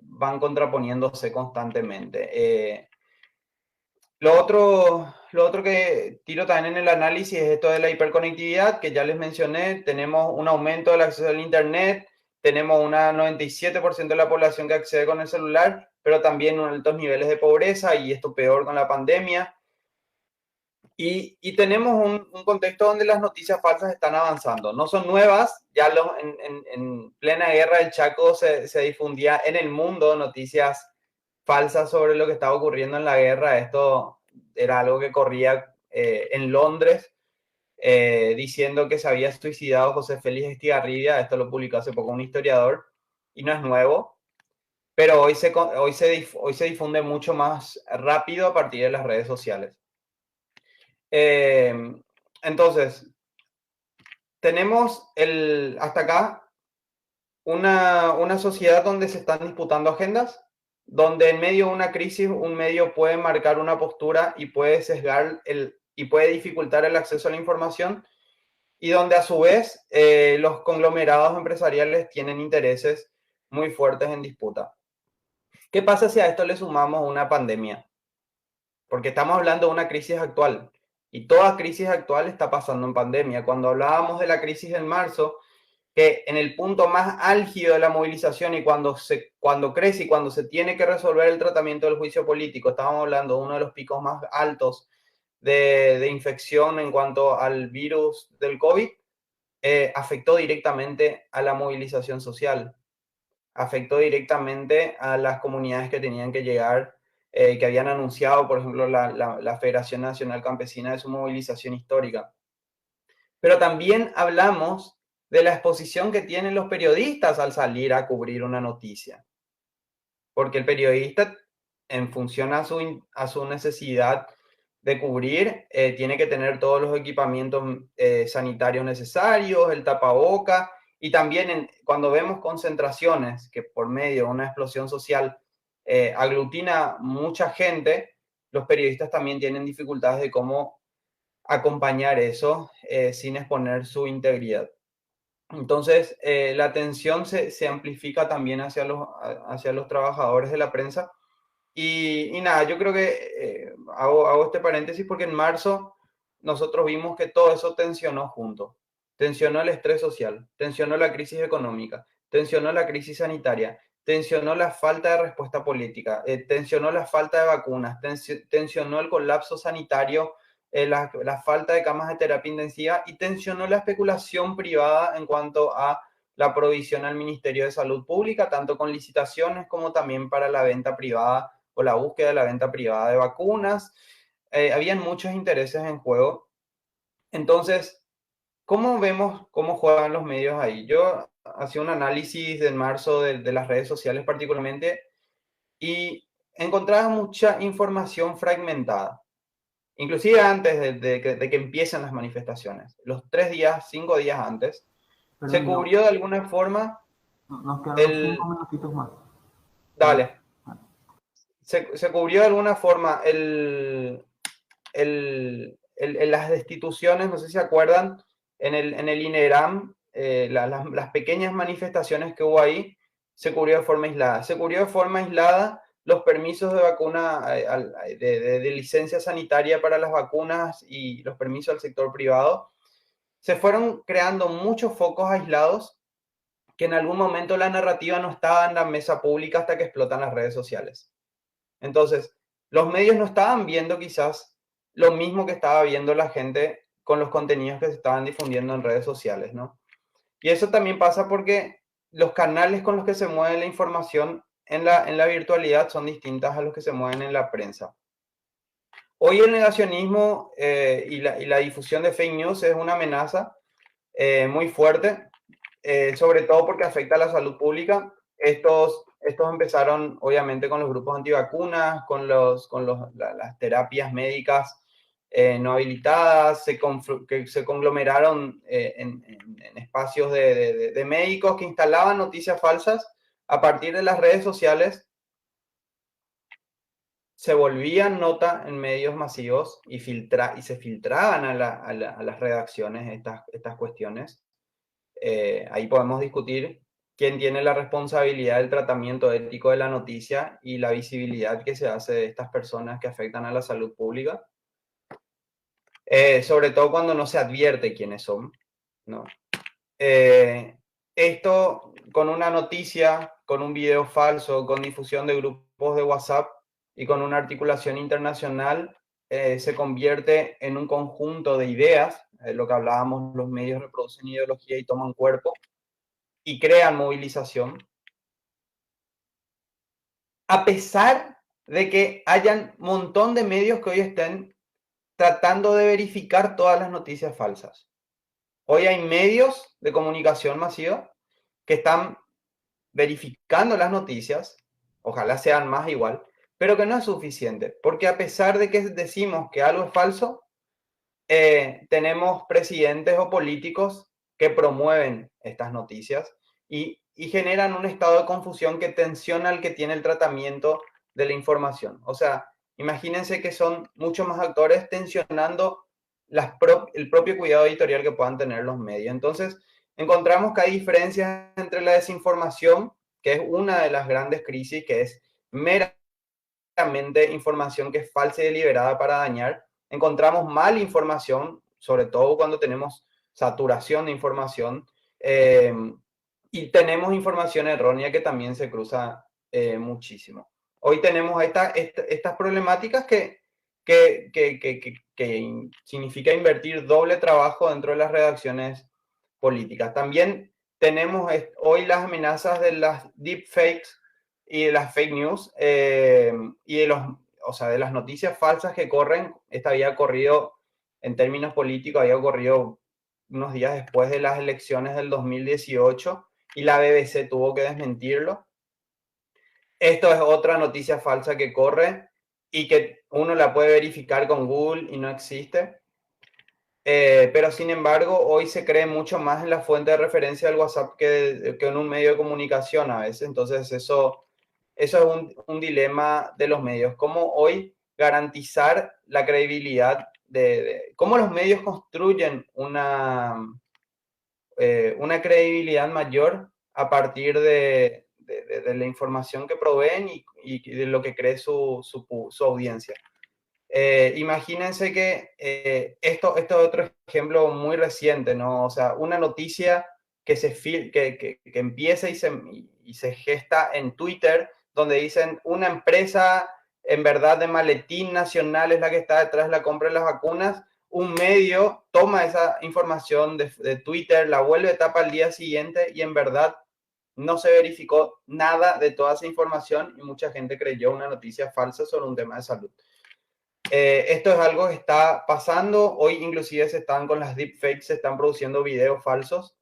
Speaker 3: van contraponiéndose constantemente. Lo otro que tiro también en el análisis es esto de la hiperconectividad, que ya les mencioné. Tenemos un aumento del acceso al Internet, tenemos un 97% de la población que accede con el celular, pero también altos niveles de pobreza, y esto peor con la pandemia. Y tenemos un contexto donde las noticias falsas están avanzando. No son nuevas, ya en plena guerra del Chaco se difundía en el mundo noticias falsas sobre lo que estaba ocurriendo en la guerra. Esto era algo que corría en Londres, diciendo que se había suicidado José Félix Estigarribia. Esto lo publicó hace poco un historiador y no es nuevo, pero hoy se difunde mucho más rápido a partir de las redes sociales. Entonces, tenemos hasta acá una sociedad donde se están disputando agendas, donde en medio de una crisis un medio puede marcar una postura y puede sesgar y puede dificultar el acceso a la información, y donde a su vez los conglomerados empresariales tienen intereses muy fuertes en disputa. ¿Qué pasa si a esto le sumamos una pandemia? Porque estamos hablando de una crisis actual y toda crisis actual está pasando en pandemia. Cuando hablábamos de la crisis en marzo, que en el punto más álgido de la movilización y cuando crece y cuando se tiene que resolver el tratamiento del juicio político, estábamos hablando de uno de los picos más altos de infección en cuanto al virus del COVID, afectó directamente a la movilización social, afectó directamente a las comunidades que tenían que llegar, que habían anunciado, por ejemplo, la Federación Nacional Campesina de su movilización histórica. Pero también hablamos de la exposición que tienen los periodistas al salir a cubrir una noticia. Porque el periodista, en función a su necesidad de cubrir, tiene que tener todos los equipamientos sanitarios necesarios, el tapaboca, y también cuando vemos concentraciones que por medio de una explosión social aglutina mucha gente, los periodistas también tienen dificultades de cómo acompañar eso sin exponer su integridad. Entonces, la tensión se amplifica también hacia los trabajadores de la prensa. Y nada, yo creo que hago este paréntesis porque en marzo nosotros vimos que todo eso tensionó junto. Tensionó el estrés social, tensionó la crisis económica, tensionó la crisis sanitaria, tensionó la falta de respuesta política, tensionó la falta de vacunas, tensionó el colapso sanitario, la falta de camas de terapia intensiva y tensionó la especulación privada en cuanto a la provisión al Ministerio de Salud Pública, tanto con licitaciones como también para la venta privada o la búsqueda de la venta privada de vacunas. Habían muchos intereses en juego. Entonces, ¿cómo vemos cómo juegan los medios ahí? Yo hacía un análisis en marzo de las redes sociales particularmente y encontraba mucha información fragmentada. Inclusive antes de que empiecen las manifestaciones, los 3 días, 5 días antes, se
Speaker 1: Perdón,
Speaker 3: cubrió de alguna forma
Speaker 1: nos quedan unos 5
Speaker 3: el...
Speaker 1: minutitos más.
Speaker 3: Dale. Se cubrió de alguna forma las destituciones, no sé si se acuerdan, en el INERAM, las pequeñas manifestaciones que hubo ahí, se cubrió de forma aislada. Se cubrió de forma aislada los permisos de vacuna, de licencia sanitaria para las vacunas y los permisos al sector privado. Se fueron creando muchos focos aislados que en algún momento la narrativa no estaba en la mesa pública hasta que explotan las redes sociales. Entonces, los medios no estaban viendo quizás lo mismo que estaba viendo la gente con los contenidos que se estaban difundiendo en redes sociales, ¿no? Y eso también pasa porque los canales con los que se mueve la información en la virtualidad son distintas a los que se mueven en la prensa. Hoy el negacionismo y la difusión de fake news es una amenaza muy fuerte, sobre todo porque afecta a la salud pública. Estos empezaron obviamente con los grupos antivacunas, con las terapias médicas no habilitadas, que se conglomeraron en espacios de médicos que instalaban noticias falsas a partir de las redes sociales. Se volvían nota en medios masivos y se filtraban a las redacciones estas cuestiones. Ahí podemos discutir quién tiene la responsabilidad del tratamiento ético de la noticia y la visibilidad que se hace de estas personas que afectan a la salud pública, sobre todo cuando no se advierte quiénes son, ¿no? Esto con una noticia, con un video falso, con difusión de grupos de WhatsApp y con una articulación internacional, se convierte en un conjunto de ideas, lo que hablábamos, los medios reproducen ideología y toman cuerpo, y crean movilización, a pesar de que hayan un montón de medios que hoy estén tratando de verificar todas las noticias falsas. Hoy hay medios de comunicación masiva que están verificando las noticias, ojalá sean más igual, pero que no es suficiente, porque a pesar de que decimos que algo es falso, tenemos presidentes o políticos que promueven estas noticias y generan un estado de confusión que tensiona al que tiene el tratamiento de la información. O sea, imagínense que son muchos más actores tensionando el propio cuidado editorial que puedan tener los medios. Entonces, encontramos que hay diferencias entre la desinformación, que es una de las grandes crisis, que es meramente información que es falsa y deliberada para dañar. Encontramos mala información, sobre todo cuando tenemos saturación de información, y tenemos información errónea que también se cruza muchísimo. Hoy tenemos estas problemáticas que significa invertir doble trabajo dentro de las redacciones políticas. También tenemos hoy las amenazas de las deepfakes y de las fake news y de de las noticias falsas que corren. Esta había corrido, en términos políticos, había ocurrido unos días después de las elecciones del 2018 y la BBC tuvo que desmentirlo. Esto es otra noticia falsa que corre y que uno la puede verificar con Google y no existe. Pero sin embargo, hoy se cree mucho más en la fuente de referencia del WhatsApp que en un medio de comunicación a veces. Entonces eso es un dilema de los medios. ¿Cómo hoy garantizar la credibilidad cómo los medios construyen una credibilidad mayor a partir de la información que proveen y de lo que cree su audiencia? Imagínense que esto es otro ejemplo muy reciente, ¿no? O sea, una noticia que empieza y se gesta en Twitter, donde dicen una empresa en verdad de maletín nacional es la que está detrás de la compra de las vacunas. Un medio toma esa información de Twitter, la vuelve a tapa al día siguiente y en verdad no se verificó nada de toda esa información y mucha gente creyó una noticia falsa sobre un tema de salud. Esto es algo que está pasando. Hoy inclusive con las deepfakes, se están produciendo videos falsos.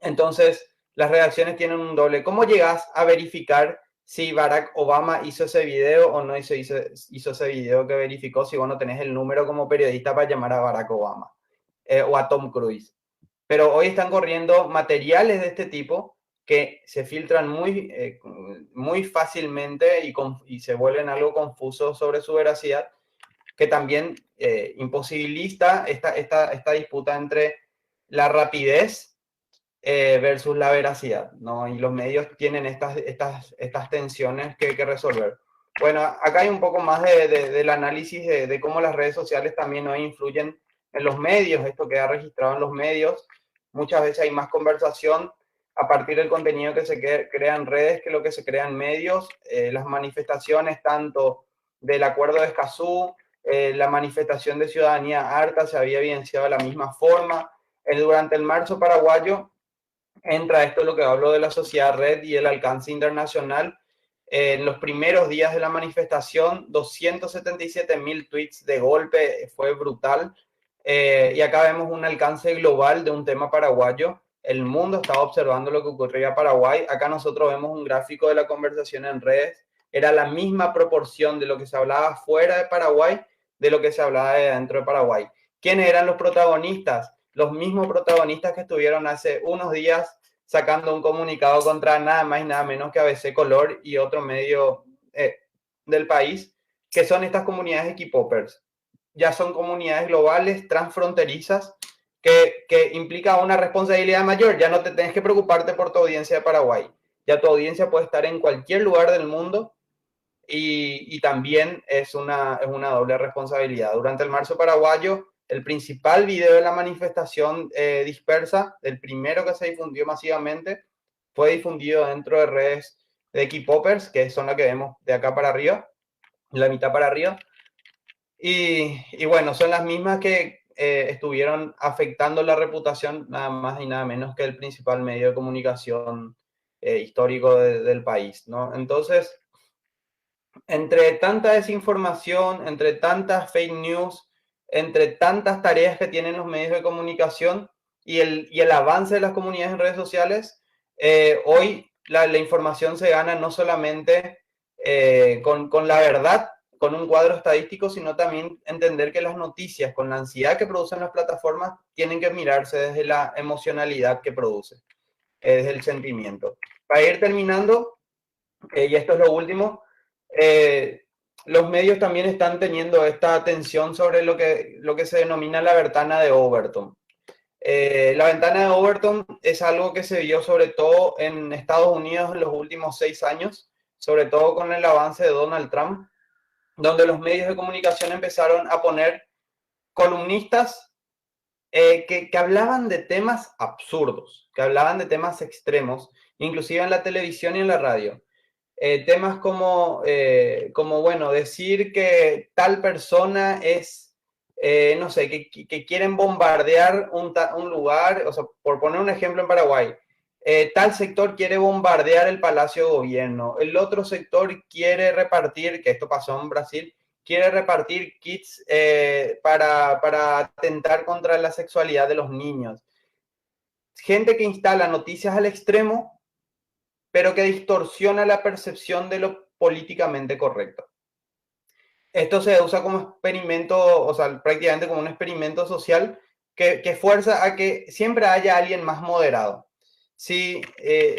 Speaker 3: Entonces, las redacciones tienen un doble. ¿Cómo llegas a verificar si Barack Obama hizo ese video o no hizo ese video que verificó si vos no tenés el número como periodista para llamar a Barack Obama o a Tom Cruise? Pero hoy están corriendo materiales de este tipo que se filtran muy fácilmente y se vuelven algo confuso sobre su veracidad, que también imposibilita esta disputa entre la rapidez versus la veracidad, ¿no? Y los medios tienen estas tensiones que resolver. Bueno, acá hay un poco más del análisis de cómo las redes sociales también hoy influyen en los medios. Esto queda registrado en los medios. Muchas veces hay más conversación a partir del contenido que se crea en redes que lo que se crea en medios. Las manifestaciones tanto del Acuerdo de Escazú, la manifestación de ciudadanía harta se había evidenciado de la misma forma. Durante el marzo paraguayo entra esto lo que hablo de la sociedad red y el alcance internacional. En los primeros días de la manifestación, 277.000 tweets de golpe, fue brutal. Y acá vemos un alcance global de un tema paraguayo. El mundo estaba observando lo que ocurría en Paraguay. Acá nosotros vemos un gráfico de la conversación en redes. Era la misma proporción de lo que se hablaba fuera de Paraguay de lo que se hablaba de dentro de Paraguay. ¿Quiénes eran los protagonistas? Los mismos protagonistas que estuvieron hace unos días sacando un comunicado contra nada más y nada menos que ABC Color y otro medio del país, que son estas comunidades de K-popers. Ya son comunidades globales, transfronterizas, que implica una responsabilidad mayor. Ya no te tienes que preocuparte por tu audiencia de Paraguay. Ya tu audiencia puede estar en cualquier lugar del mundo y también es una doble responsabilidad. Durante el marzo paraguayo, el principal video de la manifestación dispersa, el primero que se difundió masivamente, fue difundido dentro de redes de K-popers, que son las que vemos de acá para arriba, la mitad para arriba. Y bueno, son las mismas que estuvieron afectando la reputación nada más y nada menos que el principal medio de comunicación histórico del país, ¿no? Entonces, entre tanta desinformación, entre tantas fake news, entre tantas tareas que tienen los medios de comunicación y el avance de las comunidades en redes sociales, hoy la información se gana no solamente con la verdad, con un cuadro estadístico, sino también entender que las noticias, con la ansiedad que producen las plataformas, tienen que mirarse desde la emocionalidad que produce, desde el sentimiento. Para ir terminando, y esto es lo último, los medios también están teniendo esta atención sobre lo que se denomina la ventana de Overton. La ventana de Overton es algo que se vio sobre todo en Estados Unidos en los últimos 6 años, sobre todo con el avance de Donald Trump, donde los medios de comunicación empezaron a poner columnistas que hablaban de temas absurdos, que hablaban de temas extremos, inclusive en la televisión y en la radio. Temas como, bueno, decir que tal persona es, no sé, que quieren bombardear un lugar, o sea, por poner un ejemplo en Paraguay, tal sector quiere bombardear el Palacio de Gobierno, el otro sector quiere repartir, que esto pasó en Brasil, quiere repartir kits para atentar contra la sexualidad de los niños. Gente que instala noticias al extremo, pero que distorsiona la percepción de lo políticamente correcto. Esto se usa como experimento, o sea, prácticamente como un experimento social que fuerza a que siempre haya alguien más moderado. Sí,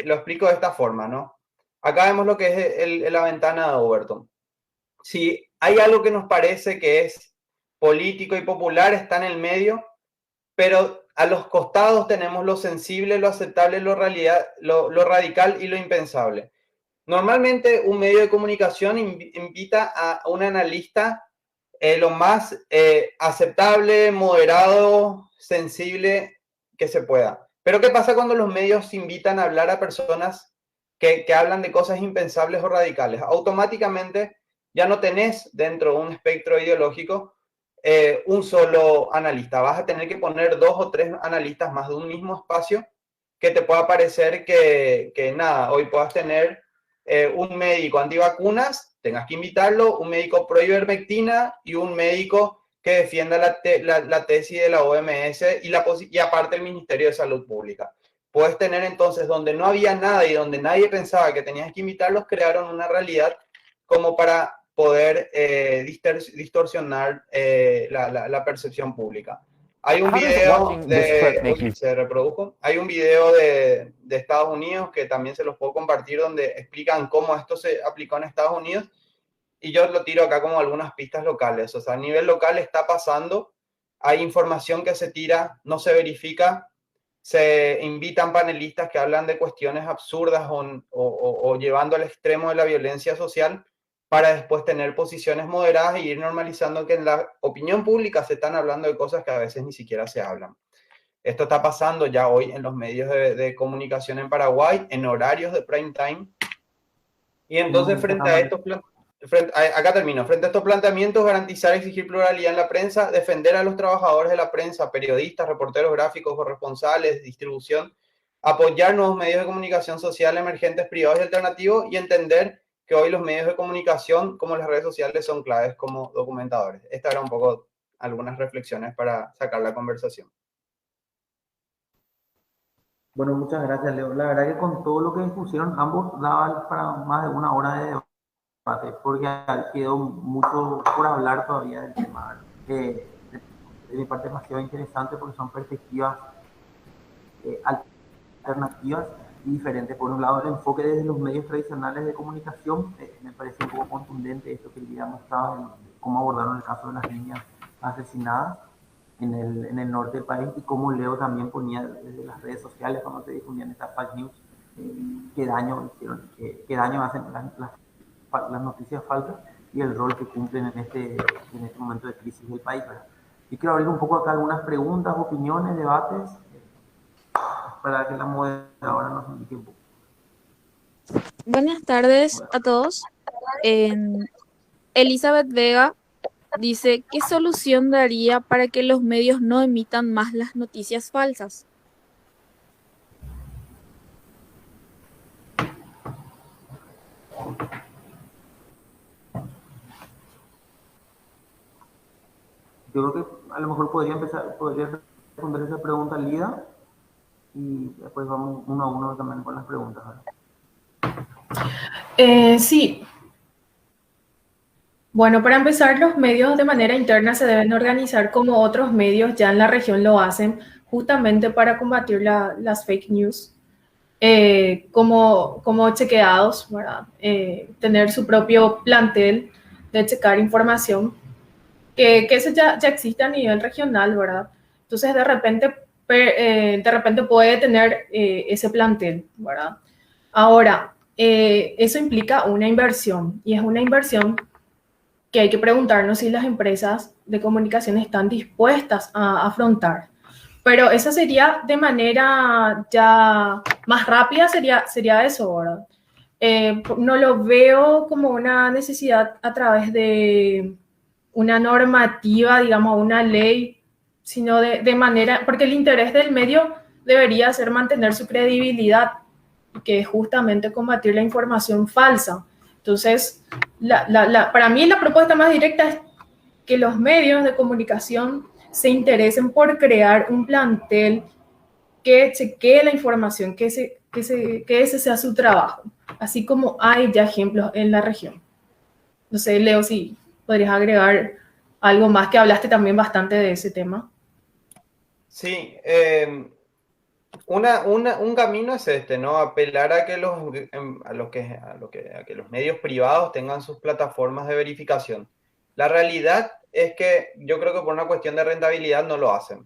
Speaker 3: lo explico de esta forma, ¿no? Acá vemos lo que es la ventana de Overton. Si hay algo que nos parece que es político y popular, está en el medio, pero a los costados tenemos lo sensible, lo aceptable, lo radical y lo impensable. Normalmente un medio de comunicación invita a un analista lo más aceptable, moderado, sensible que se pueda. Pero ¿qué pasa cuando los medios invitan a hablar a personas que hablan de cosas impensables o radicales? Automáticamente ya no tenés dentro de un espectro ideológico un solo analista. Vas a tener que poner 2 o 3 analistas más de un mismo espacio que te pueda parecer que nada, hoy puedas tener un médico antivacunas, tengas que invitarlo, un médico pro ivermectina y un médico que defienda la tesis de la OMS y aparte el Ministerio de Salud Pública. Puedes tener entonces donde no había nada y donde nadie pensaba que tenías que invitarlos, crearon una realidad como para poder distorsionar la percepción pública. Hay un video se reprodujo. Hay un video de Estados Unidos que también se los puedo compartir donde explican cómo esto se aplicó en Estados Unidos y yo lo tiro acá como algunas pistas locales. O sea, a nivel local está pasando, hay información que se tira, no se verifica, se invitan panelistas que hablan de cuestiones absurdas o llevando al extremo de la violencia social para después tener posiciones moderadas y ir normalizando que en la opinión pública se están hablando de cosas que a veces ni siquiera se hablan. Esto está pasando ya hoy en los medios de comunicación en Paraguay, en horarios de prime time. Y entonces frente a estos planteamientos, garantizar y exigir pluralidad en la prensa, defender a los trabajadores de la prensa, periodistas, reporteros gráficos, corresponsales, distribución, apoyar nuevos medios de comunicación social emergentes, privados y alternativos y entender que hoy los medios de comunicación, como las redes sociales, son claves como documentadores. Estas eran un poco algunas reflexiones para sacar la conversación.
Speaker 1: Bueno, muchas gracias, Leo. La verdad que con todo lo que expusieron, ambos daban para más de 1 hora de debate, porque quedó mucho por hablar todavía del tema. De mi parte, demasiado interesante porque son perspectivas alternativas y diferentes. Por un lado, el enfoque desde los medios tradicionales de comunicación me parece un poco contundente esto que ya mostraba en cómo abordaron el caso de las niñas asesinadas en el norte del país y cómo Leo también ponía desde las redes sociales cuando se difundían estas fake news qué daño hicieron, qué daño hacen las noticias falsas y el rol que cumplen en este momento de crisis del país, ¿verdad? Y quiero abrir un poco acá algunas preguntas, opiniones, debates para que la moderadora nos indique un poco.
Speaker 4: Buenas tardes a todos. Elizabeth Vega dice, ¿qué solución daría para que los medios no emitan más las noticias falsas?
Speaker 1: Yo creo que a lo mejor podría responder esa pregunta Lida y después vamos uno a uno también con las preguntas, ¿verdad?
Speaker 2: Sí. Bueno, para empezar, los medios de manera interna se deben organizar como otros medios ya en la región lo hacen, justamente para combatir las fake news, como chequeados, ¿verdad? Tener su propio plantel de checar información, que eso ya existe a nivel regional, ¿verdad? Entonces, de repente puede tener ese plantel, ¿verdad? Ahora, eso implica una inversión, y es una inversión que hay que preguntarnos si las empresas de comunicación están dispuestas a afrontar. Pero eso sería de manera ya más rápida, sería eso, ¿verdad? No lo veo como una necesidad a través de una normativa, digamos, una ley, sino de manera, porque el interés del medio debería ser mantener su credibilidad, que es justamente combatir la información falsa. Entonces, para mí la propuesta más directa es que los medios de comunicación se interesen por crear un plantel que chequee la información, que ese sea su trabajo, así como hay ya ejemplos en la región. No sé, Leo, si podrías agregar algo más, que hablaste también bastante de ese tema.
Speaker 3: Sí, un camino es este, ¿no? Apelar a que que los medios privados tengan sus plataformas de verificación. La realidad es que yo creo que por una cuestión de rentabilidad no lo hacen.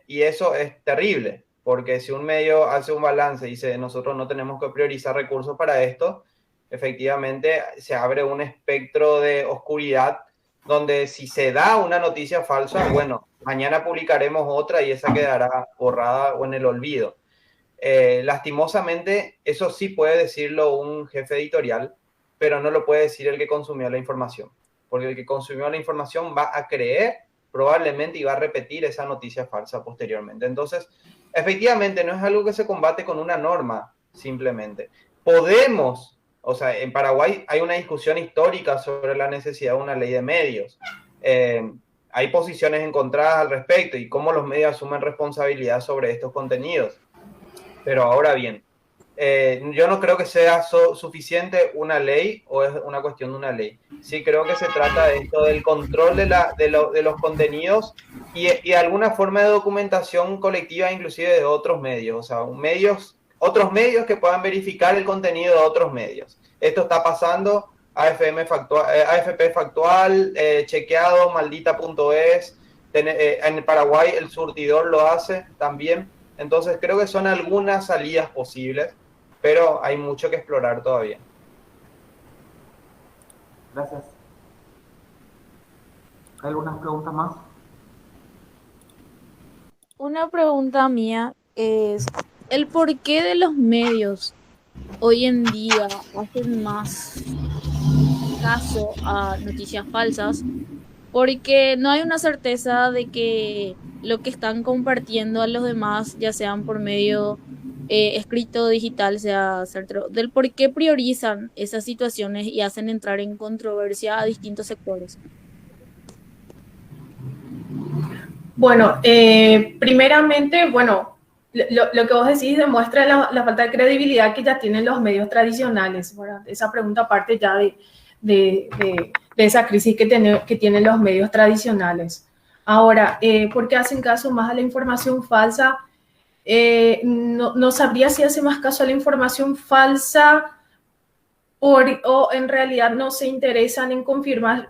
Speaker 3: Y eso es terrible, porque si un medio hace un balance y dice nosotros no tenemos que priorizar recursos para esto, efectivamente se abre un espectro de oscuridad donde si se da una noticia falsa, bueno, mañana publicaremos otra y esa quedará borrada o en el olvido. Lastimosamente, eso sí puede decirlo un jefe editorial, pero no lo puede decir el que consumió la información, porque el que consumió la información va a creer probablemente y va a repetir esa noticia falsa posteriormente. Entonces, efectivamente, no es algo que se combate con una norma, simplemente. Podemos, o sea, en Paraguay hay una discusión histórica sobre la necesidad de una ley de medios. Hay posiciones encontradas al respecto y cómo los medios asumen responsabilidad sobre estos contenidos. Pero ahora bien, yo no creo que sea suficiente una ley o es una cuestión de una ley. Sí creo que se trata de esto, del control de los contenidos y alguna forma de documentación colectiva, inclusive de otros medios. O sea, otros medios que puedan verificar el contenido de otros medios. Esto está pasando, AFP Factual, Chequeado, Maldita.es, en Paraguay el Surtidor lo hace también. Entonces creo que son algunas salidas posibles, pero hay mucho que explorar todavía.
Speaker 1: Gracias. ¿Hay algunas preguntas más?
Speaker 4: Una pregunta mía es, ¿el porqué de los medios hoy en día hacen más caso a noticias falsas? Porque no hay una certeza de que lo que están compartiendo a los demás, ya sean por medio escrito, digital, sea cierto, del por qué priorizan esas situaciones y hacen entrar en controversia a distintos sectores.
Speaker 2: Bueno, primeramente, bueno, lo que vos decís demuestra la falta de credibilidad que ya tienen los medios tradicionales, ¿verdad? Esa pregunta parte ya de esa crisis que tienen los medios tradicionales. Ahora, ¿por qué hacen caso más a la información falsa? No sabría si hace más caso a la información falsa o en realidad no se interesan en confirmar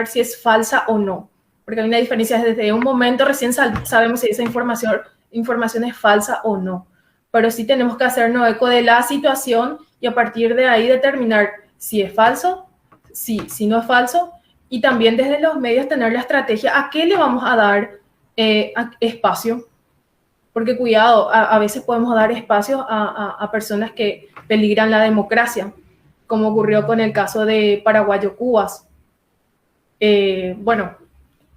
Speaker 2: si es falsa o no. Porque hay una diferencia, desde un momento recién sabemos si esa información es falsa o no. Pero sí tenemos que hacernos eco de la situación y a partir de ahí determinar si es falso, si no es falso, y también desde los medios tener la estrategia a qué le vamos a dar espacio. Porque cuidado, a veces podemos dar espacio a personas que peligran la democracia, como ocurrió con el caso de Paraguayo Cubas. Bueno,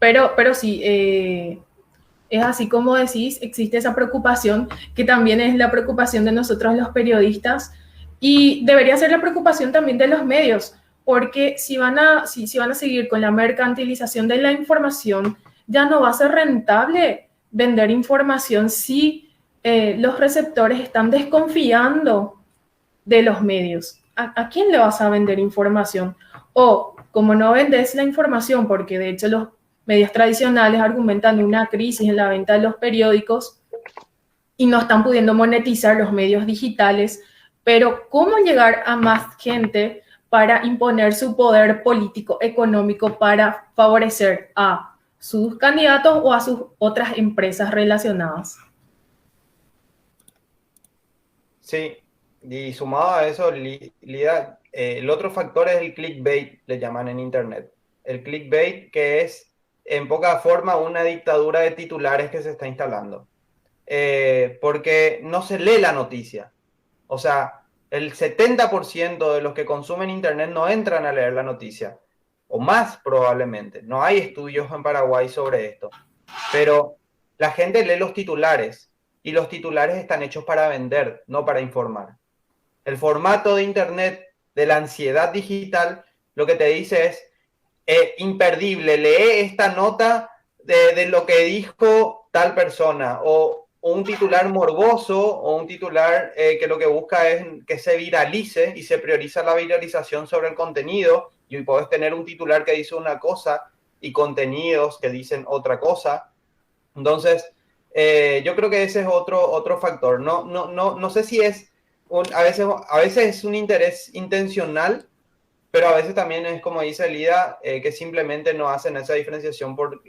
Speaker 2: pero sí, es así como decís, existe esa preocupación, que también es la preocupación de nosotros los periodistas, y debería ser la preocupación también de los medios, porque si van a seguir con la mercantilización de la información, ya no va a ser rentable vender información si los receptores están desconfiando de los medios. ¿A quién le vas a vender información? O como no vendes la información, porque de hecho los medios tradicionales argumentan una crisis en la venta de los periódicos y no están pudiendo monetizar los medios digitales, pero ¿cómo llegar a más gente para imponer su poder político, económico, para favorecer a sus candidatos o a sus otras empresas relacionadas.
Speaker 3: Sí, y sumado a eso, Lida, el otro factor es el clickbait, le llaman en Internet. El clickbait, que es, en poca forma, una dictadura de titulares que se está instalando. Porque no se lee la noticia. O sea, el 70% de los que consumen Internet no entran a leer la noticia, o más probablemente. No hay estudios en Paraguay sobre esto. Pero la gente lee los titulares y los titulares están hechos para vender, no para informar. El formato de Internet de la ansiedad digital lo que te dice es imperdible, lee esta nota de lo que dijo tal persona, o un titular morboso, o un titular que lo que busca es que se viralice y se prioriza la viralización sobre el contenido, y puedes tener un titular que dice una cosa y contenidos que dicen otra cosa. Entonces, yo creo que ese es otro factor. No sé si es, a veces es un interés intencional, pero a veces también es, como dice Lida, que simplemente no hacen esa diferenciación por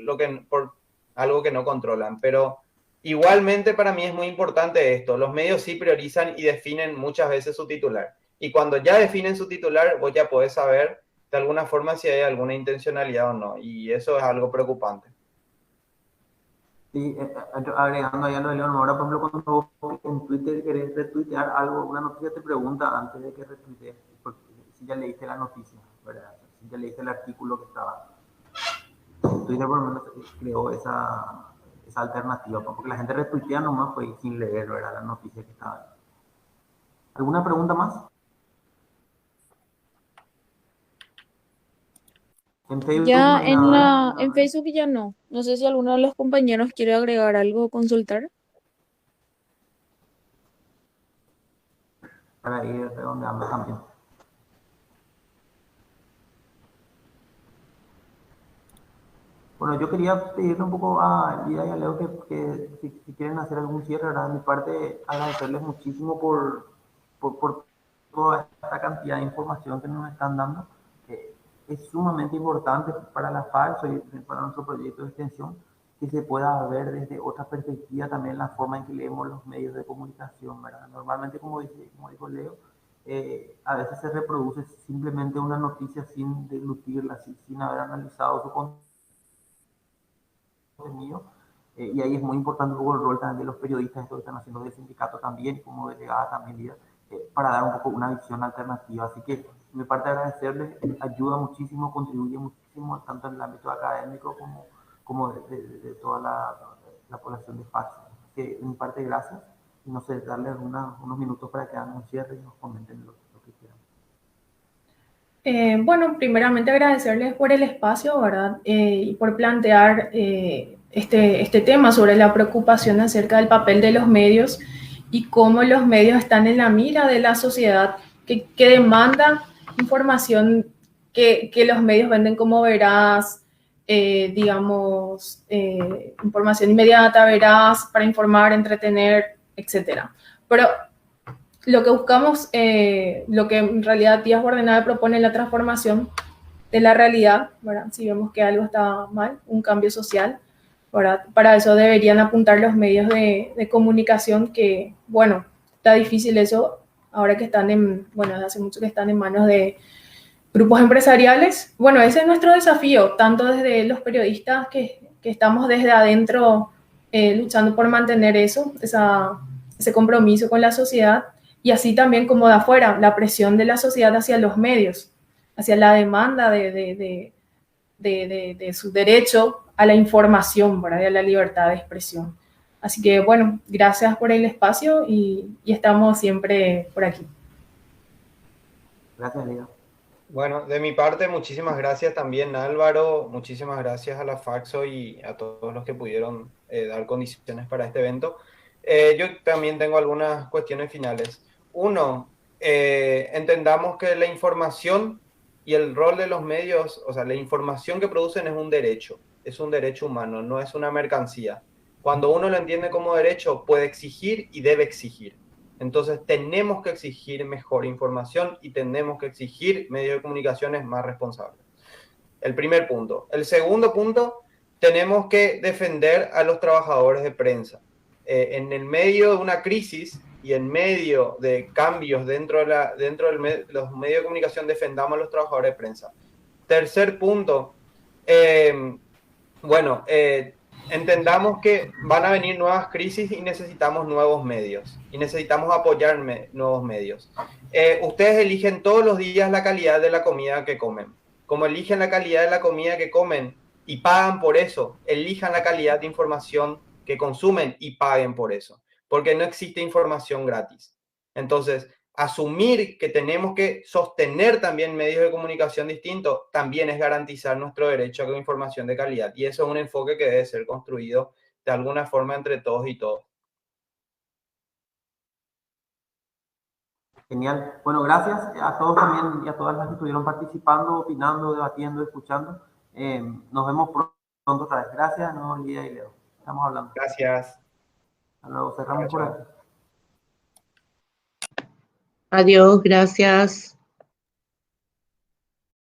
Speaker 3: algo que no controlan. Pero igualmente para mí es muy importante esto. Los medios sí priorizan y definen muchas veces su titular. Y cuando ya definen su titular, vos ya podés saber de alguna forma si hay alguna intencionalidad o no. Y eso es algo preocupante.
Speaker 1: Sí, agregando ahí a lo de León, ahora por ejemplo cuando vos en Twitter querés retuitear algo, una noticia te pregunta antes de que retuitees si ya leíste la noticia, ¿verdad? Si ya leíste el artículo que estaba. Twitter por lo menos creó esa alternativa, porque la gente retuitea nomás fue sin leer, ¿verdad? La noticia que estaba ahí. ¿Alguna pregunta más? En Facebook no
Speaker 4: Ya
Speaker 1: hay nada,
Speaker 4: en Facebook ya no. No sé si alguno de los compañeros quiere agregar algo o consultar.
Speaker 1: para ir redondeando también. Bueno, yo quería pedirle un poco a Lida y a Leo que si quieren hacer algún cierre, ¿verdad? De mi parte, agradecerles muchísimo por toda esta cantidad de información que nos están dando. Es sumamente importante para la FARC y para nuestro proyecto de extensión que se pueda ver desde otra perspectiva también la forma en que leemos los medios de comunicación, ¿verdad? Normalmente, como dijo Leo, a veces se reproduce simplemente una noticia sin deglutirla, sin haber analizado su contenido. Y ahí es muy importante el rol también de los periodistas, esto que están haciendo del sindicato también, como delegada también, para dar un poco una visión alternativa. Así que, me parte agradecerles, ayuda muchísimo, contribuye muchísimo, tanto en el ámbito académico como de toda la población de FACS. Así que, de mi parte, gracias. Y no sé, darles unos minutos para que hagan un cierre y nos comenten lo que quieran.
Speaker 2: Bueno, primeramente agradecerles por el espacio, ¿verdad? Y por plantear este tema sobre la preocupación acerca del papel de los medios y cómo los medios están en la mira de la sociedad que demanda información que los medios venden como veraz, digamos, información inmediata, veraz, para informar, entretener, etc. Pero lo que buscamos, lo que en realidad Díaz Guardenave propone es la transformación de la realidad, ¿verdad? Si vemos que algo está mal, un cambio social, ¿verdad? Para eso deberían apuntar los medios de comunicación que, bueno, está difícil eso ahora que están bueno, hace mucho que están en manos de grupos empresariales. Bueno, ese es nuestro desafío, tanto desde los periodistas que estamos desde adentro luchando por mantener ese compromiso con la sociedad, y así también como de afuera, la presión de la sociedad hacia los medios, hacia la demanda de su derecho a la información, ¿verdad? Y a la libertad de expresión. Así que, bueno, gracias por el espacio y estamos siempre por aquí.
Speaker 1: Gracias, Lida.
Speaker 3: Bueno, de mi parte, muchísimas gracias también, Álvaro. Muchísimas gracias a la Faxo y a todos los que pudieron dar condiciones para este evento. Yo también tengo algunas cuestiones finales. Uno, entendamos que la información y el rol de los medios, o sea, la información que producen es un derecho humano, no es una mercancía. Cuando uno lo entiende como derecho, puede exigir y debe exigir. Entonces tenemos que exigir mejor información y tenemos que exigir medios de comunicaciones más responsables. El primer punto. El segundo punto, tenemos que defender a los trabajadores de prensa. En el medio de una crisis y en medio de cambios dentro de los medios de comunicación, defendamos a los trabajadores de prensa. Tercer punto, entendamos que van a venir nuevas crisis y necesitamos nuevos medios. Y necesitamos apoyar nuevos medios. Ustedes eligen todos los días la calidad de la comida que comen. Como eligen la calidad de la comida que comen y pagan por eso, elijan la calidad de información que consumen y paguen por eso. Porque no existe información gratis. Entonces, asumir que tenemos que sostener también medios de comunicación distintos también es garantizar nuestro derecho a información de calidad. Y eso es un enfoque que debe ser construido de alguna forma entre todos y todos.
Speaker 1: Genial. Bueno, gracias a todos también y a todas las que estuvieron participando, opinando, debatiendo, escuchando. Nos vemos pronto otra vez. Gracias, no olviden y Leo. Estamos hablando.
Speaker 3: Gracias.
Speaker 1: Hasta luego, cerramos por aquí.
Speaker 5: Adiós, gracias.